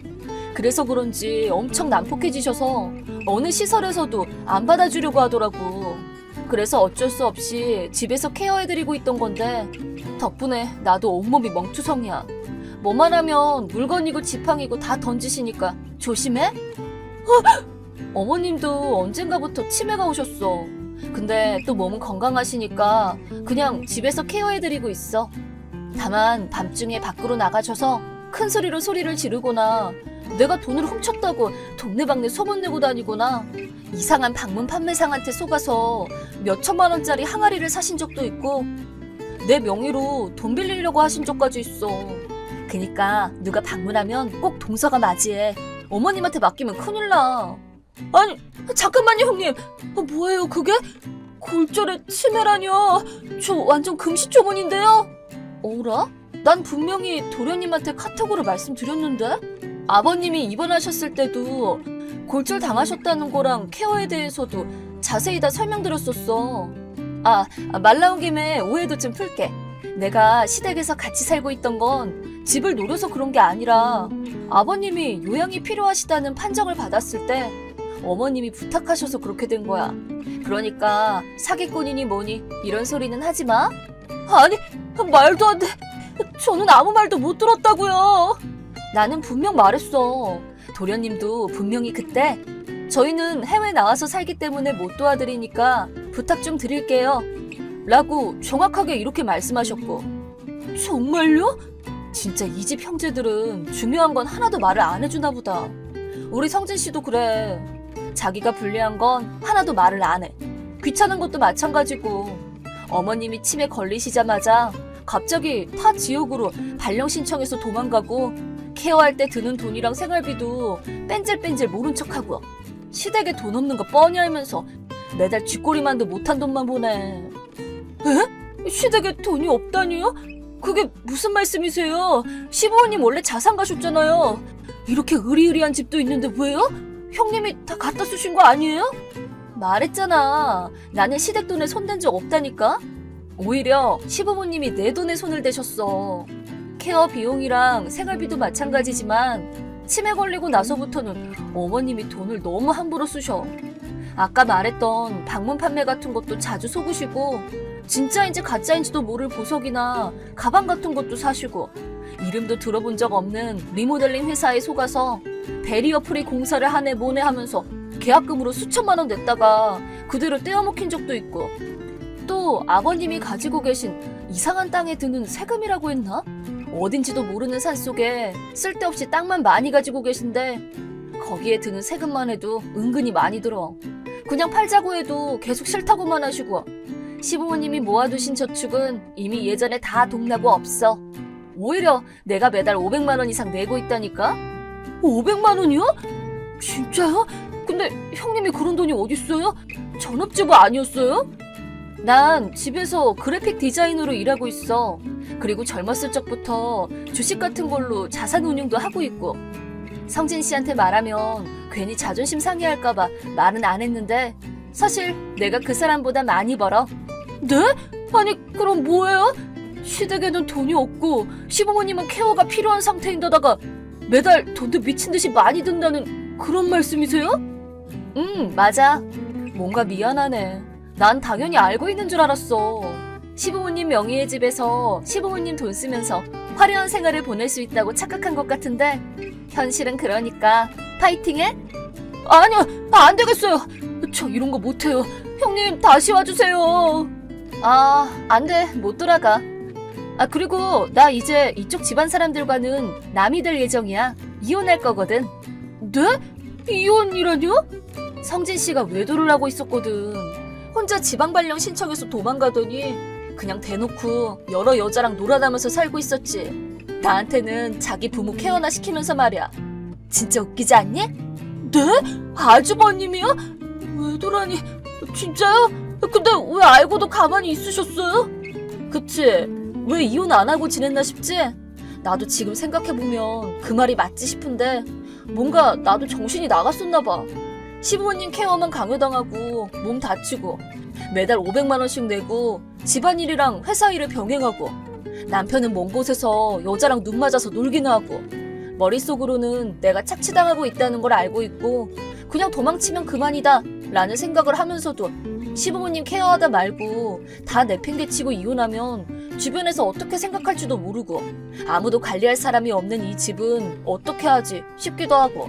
F: 그래서 그런지 엄청 난폭해지셔서 어느 시설에서도 안 받아주려고 하더라고. 그래서 어쩔 수 없이 집에서 케어해드리고 있던 건데 덕분에 나도 온몸이 멍투성이야. 뭐만 하면 물건이고 지팡이고 다 던지시니까 조심해? 어머님도 언젠가부터 치매가 오셨어. 근데 또 몸은 건강하시니까 그냥 집에서 케어해드리고 있어. 다만 밤중에 밖으로 나가셔서 큰 소리로 소리를 지르거나 내가 돈을 훔쳤다고 동네방네 소문내고 다니거나 이상한 방문 판매상한테 속아서 몇 천만 원짜리 항아리를 사신 적도 있고 내 명의로 돈 빌리려고 하신 적까지 있어. 그니까 누가 방문하면 꼭 동서가 맞이해. 어머님한테 맡기면 큰일 나. 아니, 잠깐만요, 형님. 뭐예요, 그게? 골절에 치매라뇨. 저 완전 금시초문인데요? 어라? 난 분명히 도련님한테 카톡으로 말씀드렸는데? 아버님이 입원하셨을 때도 골절 당하셨다는 거랑 케어에 대해서도 자세히 다 설명드렸었어. 말 나온 김에 오해도 좀 풀게. 내가 시댁에서 같이 살고 있던 건 집을 노려서 그런 게 아니라 아버님이 요양이 필요하시다는 판정을 받았을 때 어머님이 부탁하셔서 그렇게 된 거야. 그러니까 사기꾼이니 뭐니 이런 소리는 하지 마. 아니, 말도 안 돼. 저는 아무 말도 못 들었다고요. 나는 분명 말했어. 도련님도 분명히 그때 저희는 해외 나와서 살기 때문에 못 도와드리니까 부탁 좀 드릴게요 라고 정확하게 이렇게 말씀하셨고. 정말요? 진짜 이 집 형제들은 중요한 건 하나도 말을 안 해주나 보다. 우리 성진 씨도 그래. 자기가 불리한 건 하나도 말을 안 해. 귀찮은 것도 마찬가지고. 어머님이 치매 걸리시자마자 갑자기 타 지역으로 발령 신청해서 도망가고 케어할 때 드는 돈이랑 생활비도 뺀질뺀질 모른 척하고 시댁에 돈 없는 거 뻔히 알면서 매달 쥐꼬리만도 못한 돈만 보내. 에? 시댁에 돈이 없다니요? 그게 무슨 말씀이세요? 시부모님 원래 자산 가셨잖아요. 이렇게 으리으리한 집도 있는데 왜요? 형님이 다 갖다 쓰신 거 아니에요? 말했잖아. 나는 시댁 돈에 손댄 적 없다니까? 오히려 시부모님이 내 돈에 손을 대셨어. 케어 비용이랑 생활비도 마찬가지지만 치매 걸리고 나서부터는 어머님이 돈을 너무 함부로 쓰셔. 아까 말했던 방문 판매 같은 것도 자주 속으시고 진짜인지 가짜인지도 모를 보석이나 가방 같은 것도 사시고 이름도 들어본 적 없는 리모델링 회사에 속아서 베리어 프리 공사를 한 해 모네 하면서 계약금으로 수천만 원 냈다가 그대로 떼어먹힌 적도 있고 또 아버님이 가지고 계신 이상한 땅에 드는 세금이라고 했나? 어딘지도 모르는 산속에 쓸데없이 땅만 많이 가지고 계신데 거기에 드는 세금만 해도 은근히 많이 들어. 그냥 팔자고 해도 계속 싫다고만 하시고 시부모님이 모아두신 저축은 이미 예전에 다 동나고 없어. 오히려 내가 매달 500만 원 이상 내고 있다니까? 500만 원이요? 진짜요? 근데 형님이 그런 돈이 어딨어요? 전업주부 아니었어요? 난 집에서 그래픽 디자이너로 일하고 있어. 그리고 젊었을 적부터 주식 같은 걸로 자산 운용도 하고 있고. 성진 씨한테 말하면 괜히 자존심 상해할까봐 말은 안 했는데 사실 내가 그 사람보다 많이 벌어. 네? 아니 그럼 뭐예요? 시댁에는 돈이 없고 시부모님은 케어가 필요한 상태인데다가 매달 돈도 미친 듯이 많이 든다는 그런 말씀이세요? 응, 맞아. 뭔가 미안하네. 난 당연히 알고 있는 줄 알았어. 시부모님 명의의 집에서 시부모님 돈 쓰면서 화려한 생활을 보낼 수 있다고 착각한 것 같은데 현실은 그러니까 파이팅해? 아니요, 안 되겠어요. 저 이런 거 못해요. 형님 다시 와주세요. 아, 안 돼. 못 돌아가. 아, 그리고 나 이제 이쪽 집안 사람들과는 남이 될 예정이야. 이혼할 거거든. 네? 이혼이라뇨? 성진 씨가 외도를 하고 있었거든. 혼자 지방 발령 신청해서 도망가더니 그냥 대놓고 여러 여자랑 놀아다면서 살고 있었지. 나한테는 자기 부모 케어나 시키면서 말이야. 진짜 웃기지 않니? 네? 아주버님이요? 외도라니 진짜요? 근데 왜 알고도 가만히 있으셨어요? 그치? 왜 이혼 안 하고 지냈나 싶지? 나도 지금 생각해보면 그 말이 맞지 싶은데 뭔가 나도 정신이 나갔었나 봐. 시부모님 케어만 강요당하고 몸 다치고 매달 500만 원씩 내고 집안일이랑 회사 일을 병행하고 남편은 먼 곳에서 여자랑 눈 맞아서 놀기나 하고 머릿속으로는 내가 착취당하고 있다는 걸 알고 있고 그냥 도망치면 그만이다 라는 생각을 하면서도 시부모님 케어하다 말고 다 내팽개치고 이혼하면 주변에서 어떻게 생각할지도 모르고 아무도 관리할 사람이 없는 이 집은 어떻게 하지 싶기도 하고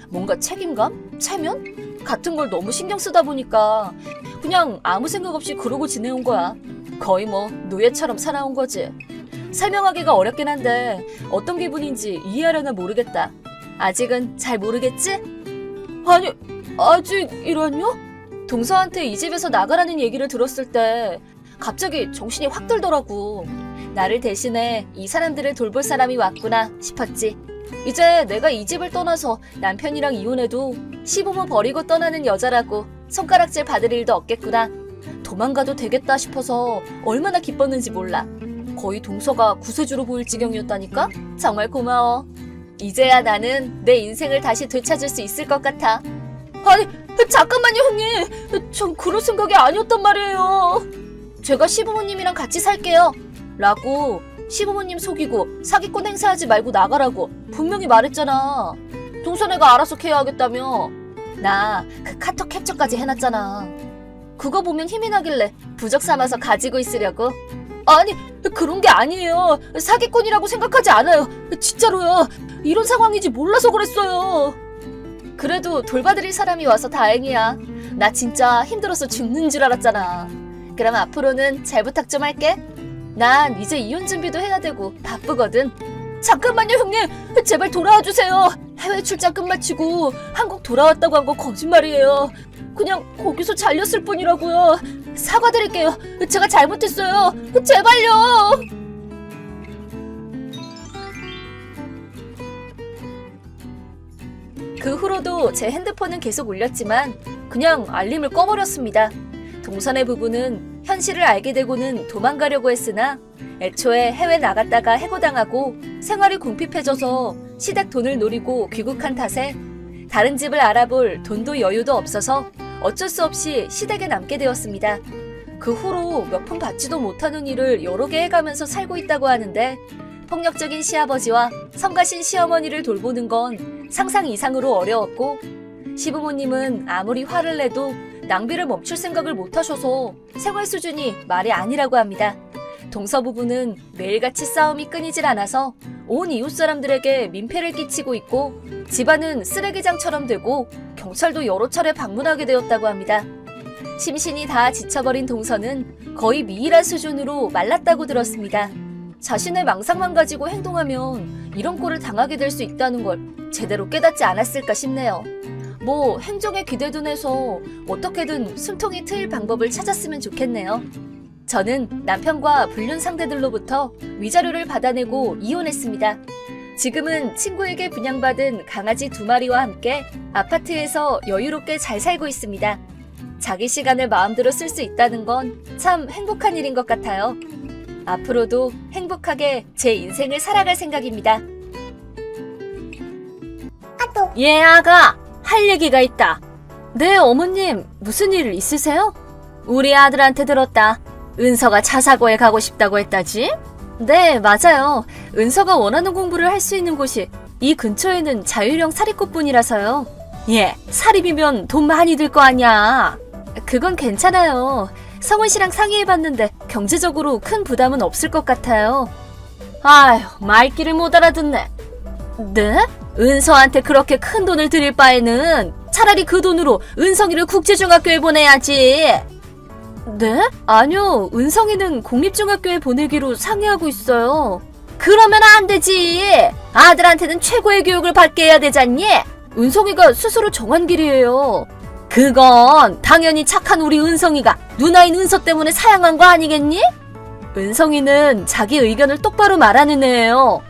F: 뭔가 책임감? 체면? 같은 걸 너무 신경 쓰다 보니까 그냥 아무 생각 없이 그러고 지내온 거야. 거의 뭐 노예처럼 살아온 거지. 설명하기가 어렵긴 한데 어떤 기분인지 이해하려나 모르겠다. 아직은 잘 모르겠지? 아니, 아직이라뇨? 동서한테 이 집에서 나가라는 얘기를 들었을 때 갑자기 정신이 확 들더라고. 나를 대신해 이 사람들을 돌볼 사람이 왔구나 싶었지. 이제 내가 이 집을 떠나서 남편이랑 이혼해도 시부모 버리고 떠나는 여자라고 손가락질 받을 일도 없겠구나. 도망가도 되겠다 싶어서 얼마나 기뻤는지 몰라. 거의 동서가 구세주로 보일 지경이었다니까? 정말 고마워. 이제야 나는 내 인생을 다시 되찾을 수 있을 것 같아. 아니, 잠깐만요, 형님. 전 그럴 생각이 아니었단 말이에요. 제가 시부모님이랑 같이 살게요. 라고 시부모님 속이고 사기꾼 행세하지 말고 나가라고 분명히 말했잖아. 동서네가 알아서 케어하겠다며. 나 그 카톡 캡처까지 해놨잖아. 그거 보면 힘이 나길래 부적 삼아서 가지고 있으려고. 아니, 그런 게 아니에요. 사기꾼이라고 생각하지 않아요. 진짜로요. 이런 상황인지 몰라서 그랬어요. 그래도 돌봐드릴 사람이 와서 다행이야. 나 진짜 힘들어서 죽는 줄 알았잖아. 그럼 앞으로는 잘 부탁 좀 할게. 난 이제 이혼 준비도 해야 되고 바쁘거든. 잠깐만요, 형님. 제발 돌아와 주세요. 해외 출장 끝마치고 한국 돌아왔다고 한 거 거짓말이에요. 그냥 거기서 잘렸을 뿐이라고요. 사과드릴게요. 제가 잘못했어요. 제발요. 그 후로도 제 핸드폰은 계속 울렸지만 그냥 알림을 꺼버렸습니다. 동선의 부부는 현실을 알게 되고는 도망가려고 했으나 애초에 해외 나갔다가 해고당하고 생활이 궁핍해져서 시댁 돈을 노리고 귀국한 탓에 다른 집을 알아볼 돈도 여유도 없어서 어쩔 수 없이 시댁에 남게 되었습니다. 그 후로 몇 푼 받지도 못하는 일을 여러 개 해가면서 살고 있다고 하는데 폭력적인 시아버지와 성가신 시어머니를 돌보는 건 상상 이상으로 어려웠고 시부모님은 아무리 화를 내도 낭비를 멈출 생각을 못하셔서 생활 수준이 말이 아니라고 합니다. 동서 부부는 매일같이 싸움이 끊이질 않아서 온 이웃 사람들에게 민폐를 끼치고 있고 집안은 쓰레기장처럼 되고 경찰도 여러 차례 방문하게 되었다고 합니다. 심신이 다 지쳐버린 동서는 거의 미일한 수준으로 말랐다고 들었습니다. 자신의 망상만 가지고 행동하면 이런 꼴을 당하게 될 수 있다는 걸 제대로 깨닫지 않았을까 싶네요. 뭐 행정에 기대둔해서 어떻게든 숨통이 트일 방법을 찾았으면 좋겠네요. 저는 남편과 불륜 상대들로부터 위자료를 받아내고 이혼했습니다. 지금은 친구에게 분양받은 강아지 2마리와 함께 아파트에서 여유롭게 잘 살고 있습니다. 자기 시간을 마음대로 쓸 수 있다는 건 참 행복한 일인 것 같아요. 앞으로도 행복하게 제 인생을 살아갈 생각입니다. 예, 아가! 할 얘기가 있다. 네, 어머님. 무슨 일 있으세요? 우리 아들한테 들었다. 은서가 자사고에 가고 싶다고 했다지? 네, 맞아요. 은서가 원하는 공부를 할 수 있는 곳이 이 근처에는 자율형 사립고뿐이라서요. 예, 사립이면 돈 많이 들 거 아니야. 그건 괜찮아요. 성훈 씨랑 상의해봤는데 경제적으로 큰 부담은 없을 것 같아요. 아휴, 말귀를 못 알아듣네. 네? 은서한테 그렇게 큰 돈을 들일 바에는 차라리 그 돈으로 은성이를 국제중학교에 보내야지. 네? 아니요, 은성이는 공립중학교에 보내기로 상의하고 있어요. 그러면 안 되지. 아들한테는 최고의 교육을 받게 해야 되잖니? 은성이가 스스로 정한 길이에요. 그건 당연히 착한 우리 은성이가 누나인 은서 때문에 사양한 거 아니겠니? 은성이는 자기 의견을 똑바로 말하는 애예요.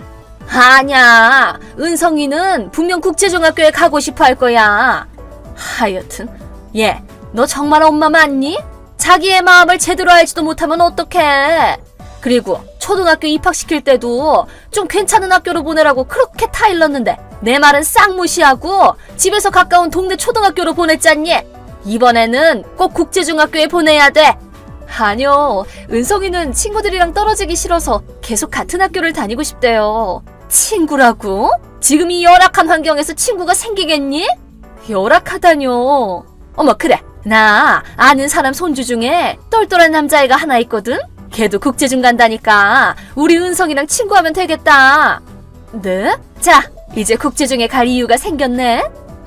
F: 아냐, 은성이는 분명 국제중학교에 가고 싶어 할 거야. 하여튼, 얘, 너 정말 엄마 맞니? 자기의 마음을 제대로 알지도 못하면 어떡해. 그리고 초등학교 입학시킬 때도 좀 괜찮은 학교로 보내라고 그렇게 타일렀는데 내 말은 싹 무시하고 집에서 가까운 동네 초등학교로 보냈잖니? 이번에는 꼭 국제중학교에 보내야 돼. 아니요, 은성이는 친구들이랑 떨어지기 싫어서 계속 같은 학교를 다니고 싶대요. 친구라고? 지금 이 열악한 환경에서 친구가 생기겠니? 열악하다뇨. 어머, 그래. 나 아는 사람 손주 중에 똘똘한 남자애가 하나 있거든? 걔도 국제중 간다니까 우리 은성이랑 친구하면 되겠다. 네? 자, 이제 국제중에 갈 이유가 생겼네?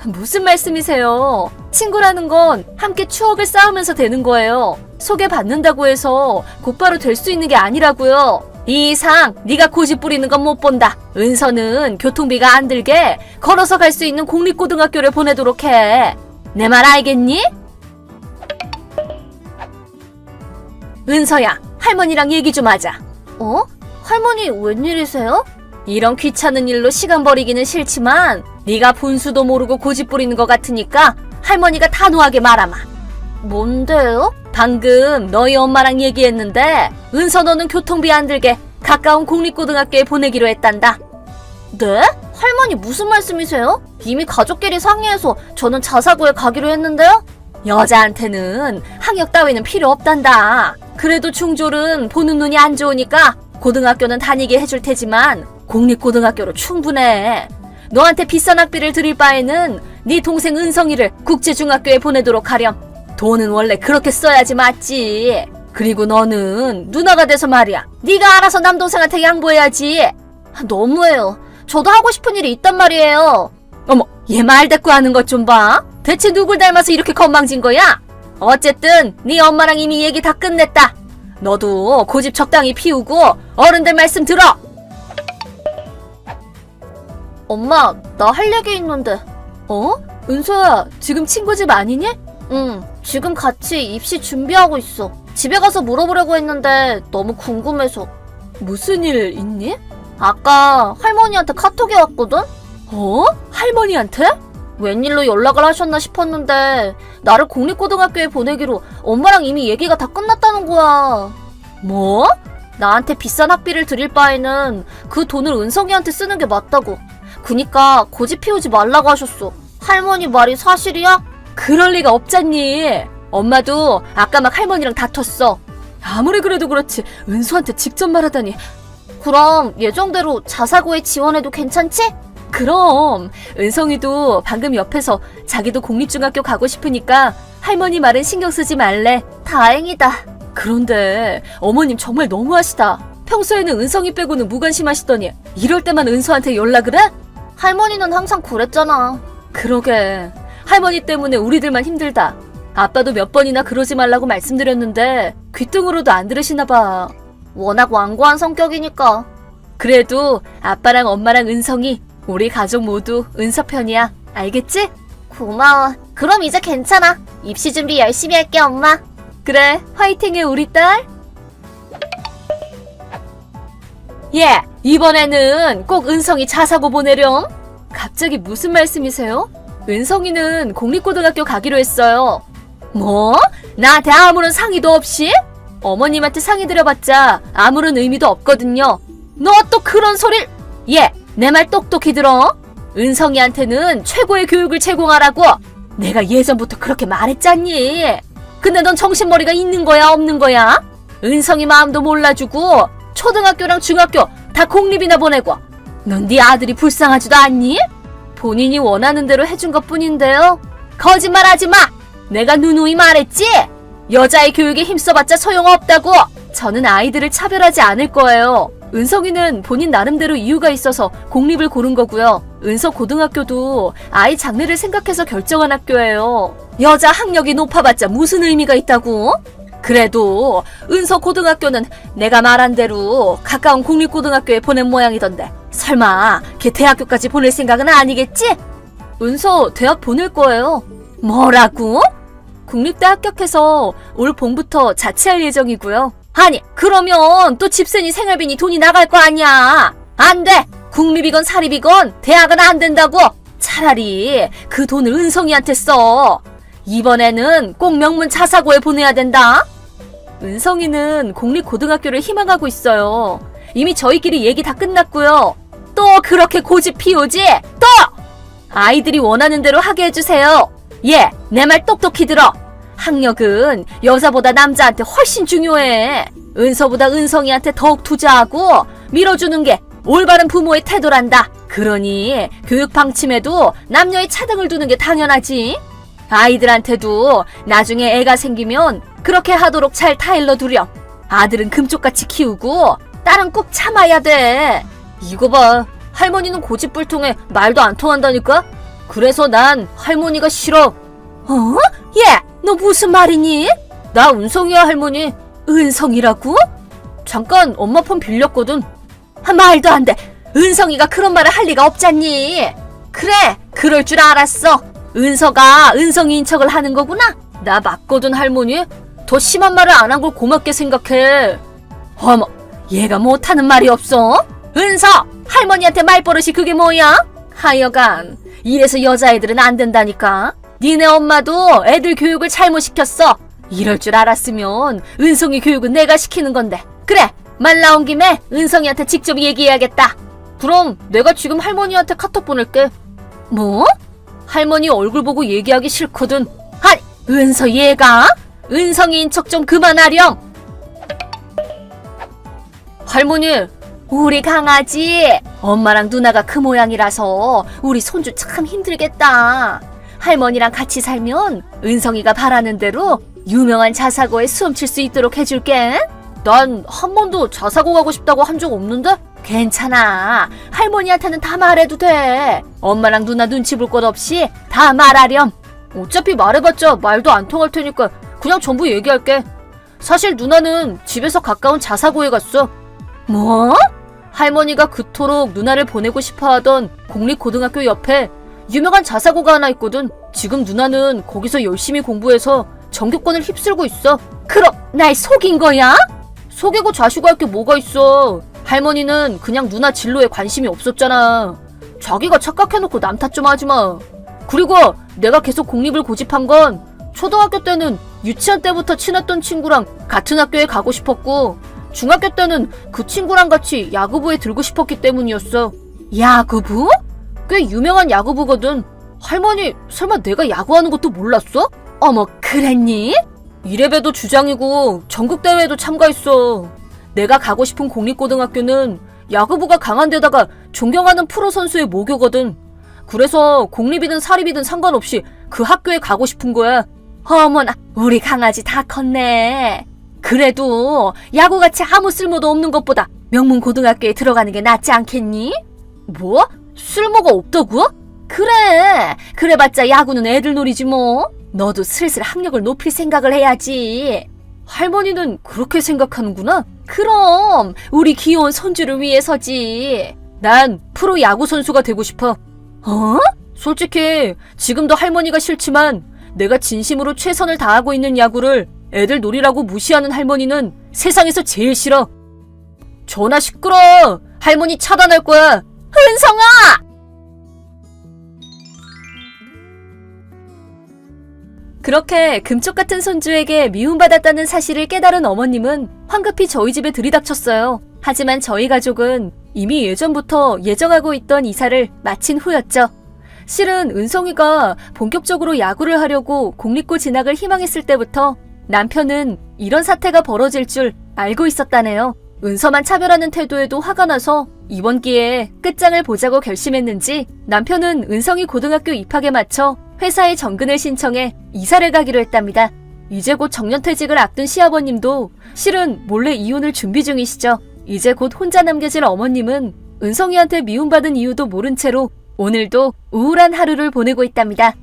F: 무슨 말씀이세요? 친구라는 건 함께 추억을 쌓으면서 되는 거예요. 소개받는다고 해서 곧바로 될 수 있는 게 아니라고요. 이 이상 네가 고집 부리는 건 못 본다. 은서는 교통비가 안 들게 걸어서 갈 수 있는 공립고등학교를 보내도록 해. 내 말 알겠니? 은서야, 할머니랑 얘기 좀 하자. 어? 할머니 웬일이세요? 이런 귀찮은 일로 시간 버리기는 싫지만 네가 분수도 모르고 고집 부리는 것 같으니까 할머니가 단호하게 말하마. 뭔데요? 방금 너희 엄마랑 얘기했는데 은서 너는 교통비 안 들게 가까운 공립고등학교에 보내기로 했단다. 네? 할머니 무슨 말씀이세요? 이미 가족끼리 상의해서 저는 자사고에 가기로 했는데요? 여자한테는 학력 따위는 필요 없단다. 그래도 중졸은 보는 눈이 안 좋으니까 고등학교는 다니게 해줄 테지만 공립고등학교로 충분해. 너한테 비싼 학비를 드릴 바에는 네 동생 은성이를 국제중학교에 보내도록 하렴. 돈은 원래 그렇게 써야지 맞지. 그리고 너는 누나가 돼서 말이야. 네가 알아서 남동생한테 양보해야지. 너무해요. 저도 하고 싶은 일이 있단 말이에요. 어머, 얘 말 대꾸 하는 것 좀 봐. 대체 누굴 닮아서 이렇게 건방진 거야? 어쨌든 네 엄마랑 이미 얘기 다 끝냈다. 너도 고집 적당히 피우고 어른들 말씀 들어. 엄마, 나 할 얘기 있는데. 어? 은서야, 지금 친구 집 아니니? 응, 지금 같이 입시 준비하고 있어. 집에 가서 물어보려고 했는데 너무 궁금해서. 무슨 일 있니? 아까 할머니한테 카톡이 왔거든? 어? 할머니한테? 웬일로 연락을 하셨나 싶었는데 나를 공립고등학교에 보내기로 엄마랑 이미 얘기가 다 끝났다는 거야. 뭐? 나한테 비싼 학비를 드릴 바에는 그 돈을 은성이한테 쓰는 게 맞다고. 그니까 고집 피우지 말라고 하셨어. 할머니 말이 사실이야? 그럴 리가 없잖니. 엄마도 아까 막 할머니랑 다퉜어. 아무리 그래도 그렇지 은수한테 직접 말하다니. 그럼 예정대로 자사고에 지원해도 괜찮지? 그럼 은성이도 방금 옆에서 자기도 공립중학교 가고 싶으니까 할머니 말은 신경 쓰지 말래. 다행이다. 그런데 어머님 정말 너무하시다. 평소에는 은성이 빼고는 무관심하시더니 이럴 때만 은서한테 연락을 해? 할머니는 항상 그랬잖아. 그러게. 할머니 때문에 우리들만 힘들다. 아빠도 몇 번이나 그러지 말라고 말씀드렸는데 귀등으로도 안 들으시나 봐. 워낙 완고한 성격이니까. 그래도 아빠랑 엄마랑 은성이 우리 가족 모두 은서 편이야. 알겠지? 고마워. 그럼 이제 괜찮아. 입시 준비 열심히 할게, 엄마. 그래, 화이팅해, 우리 딸. 예, 이번에는 꼭 은성이 자사고 보내렴. 갑자기 무슨 말씀이세요? 은성이는 공립고등학교 가기로 했어요. 뭐? 나한테 아무런 상의도 없이? 어머님한테 상의 드려봤자 아무런 의미도 없거든요. 너 또 그런 소리를... 예, 내 말 똑똑히 들어. 은성이한테는 최고의 교육을 제공하라고. 내가 예전부터 그렇게 말했잖니. 근데 넌 정신머리가 있는 거야, 없는 거야? 은성이 마음도 몰라주고 초등학교랑 중학교 다 공립이나 보내고 넌 네 아들이 불쌍하지도 않니? 본인이 원하는 대로 해준 것뿐인데요. 거짓말하지 마. 내가 누누이 말했지? 여자의 교육에 힘써봤자 소용없다고. 저는 아이들을 차별하지 않을 거예요. 은성이는 본인 나름대로 이유가 있어서 공립을 고른 거고요. 은서 고등학교도 아이 장래를 생각해서 결정한 학교예요. 여자 학력이 높아봤자 무슨 의미가 있다고? 그래도 은서 고등학교는 내가 말한 대로 가까운 공립고등학교에 보낸 모양이던데 설마 걔 대학교까지 보낼 생각은 아니겠지? 은서 대학 보낼 거예요. 뭐라고? 국립대 합격해서 올 봄부터 자취할 예정이고요. 아니, 그러면 또 집세니 생활비니 돈이 나갈 거 아니야. 안 돼. 국립이건 사립이건 대학은 안 된다고. 차라리 그 돈을 은성이한테 써. 이번에는 꼭 명문 자사고에 보내야 된다. 은성이는 공립고등학교를 희망하고 있어요. 이미 저희끼리 얘기 다 끝났고요. 또 그렇게 고집 피우지? 또! 아이들이 원하는 대로 하게 해주세요. 예, 내 말 똑똑히 들어. 학력은 여자보다 남자한테 훨씬 중요해. 은서보다 은성이한테 더욱 투자하고 밀어주는 게 올바른 부모의 태도란다. 그러니 교육 방침에도 남녀의 차등을 두는 게 당연하지. 아이들한테도 나중에 애가 생기면 그렇게 하도록 잘 타일러 두렴. 아들은 금쪽같이 키우고 딸은 꼭 참아야 돼. 이거 봐. 할머니는 고집불통해 말도 안 통한다니까? 그래서 난 할머니가 싫어. 어? 예, 너 무슨 말이니? 나 은성이야, 할머니. 은성이라고? 잠깐 엄마 폰 빌렸거든. 말도 안 돼. 은성이가 그런 말을 할 리가 없잖니. 그래, 그럴 줄 알았어. 은서가 은성이인 척을 하는 거구나. 나 맞거든, 할머니. 더 심한 말을 안 한 걸 고맙게 생각해. 어머, 얘가 못하는 말이 없어? 은서, 할머니한테 말버릇이 그게 뭐야? 하여간 이래서 여자애들은 안 된다니까. 니네 엄마도 애들 교육을 잘못 시켰어. 이럴 줄 알았으면 은성이 교육은 내가 시키는 건데. 그래, 말 나온 김에 은성이한테 직접 얘기해야겠다. 그럼 내가 지금 할머니한테 카톡 보낼게. 뭐? 할머니 얼굴 보고 얘기하기 싫거든. 아니, 은서 얘가? 은성이인 척 좀 그만하렴. 할머니, 우리 강아지 엄마랑 누나가 그 모양이라서 우리 손주 참 힘들겠다. 할머니랑 같이 살면 은성이가 바라는 대로 유명한 자사고에 수험 칠 수 있도록 해줄게. 난 한 번도 자사고 가고 싶다고 한 적 없는데? 괜찮아. 할머니한테는 다 말해도 돼. 엄마랑 누나 눈치 볼 것 없이 다 말하렴. 어차피 말해봤자 말도 안 통할 테니까 그냥 전부 얘기할게. 사실 누나는 집에서 가까운 자사고에 갔어. 뭐? 할머니가 그토록 누나를 보내고 싶어하던 공립고등학교 옆에 유명한 자사고가 하나 있거든. 지금 누나는 거기서 열심히 공부해서 전교권을 휩쓸고 있어. 그럼 날 속인 거야? 속이고 자시고 할 게 뭐가 있어. 할머니는 그냥 누나 진로에 관심이 없었잖아. 자기가 착각해놓고 남 탓 좀 하지마. 그리고 내가 계속 공립을 고집한 건 초등학교 때는 유치원 때부터 친했던 친구랑 같은 학교에 가고 싶었고 중학교 때는 그 친구랑 같이 야구부에 들고 싶었기 때문이었어. 야구부? 꽤 유명한 야구부거든. 할머니 설마 내가 야구하는 것도 몰랐어? 어머, 그랬니? 이래봬도 주장이고 전국대회에도 참가했어. 내가 가고 싶은 공립고등학교는 야구부가 강한 데다가 존경하는 프로 선수의 모교거든. 그래서 공립이든 사립이든 상관없이 그 학교에 가고 싶은 거야. 어머나, 우리 강아지 다 컸네. 그래도 야구같이 아무 쓸모도 없는 것보다 명문 고등학교에 들어가는 게 낫지 않겠니? 뭐? 쓸모가 없다고? 그래, 그래봤자 야구는 애들 놀이지 뭐. 너도 슬슬 학력을 높일 생각을 해야지. 할머니는 그렇게 생각하는구나? 그럼 우리 귀여운 손주를 위해서지. 난 프로 야구 선수가 되고 싶어. 어? 솔직히 지금도 할머니가 싫지만 내가 진심으로 최선을 다하고 있는 야구를 애들 놀이라고 무시하는 할머니는 세상에서 제일 싫어. 전화 시끄러. 할머니 차단할 거야. 은성아! 그렇게 금쪽 같은 손주에게 미움받았다는 사실을 깨달은 어머님은 황급히 저희 집에 들이닥쳤어요. 하지만 저희 가족은 이미 예전부터 예정하고 있던 이사를 마친 후였죠. 실은 은성이가 본격적으로 야구를 하려고 공립고 진학을 희망했을 때부터 남편은 이런 사태가 벌어질 줄 알고 있었다네요. 은서만 차별하는 태도에도 화가 나서 이번 기회에 끝장을 보자고 결심했는지 남편은 은성이 고등학교 입학에 맞춰 회사에 정근을 신청해 이사를 가기로 했답니다. 이제 곧 정년퇴직을 앞둔 시아버님도 실은 몰래 이혼을 준비 중이시죠. 이제 곧 혼자 남겨질 어머님은 은성이한테 미움받은 이유도 모른 채로 오늘도 우울한 하루를 보내고 있답니다.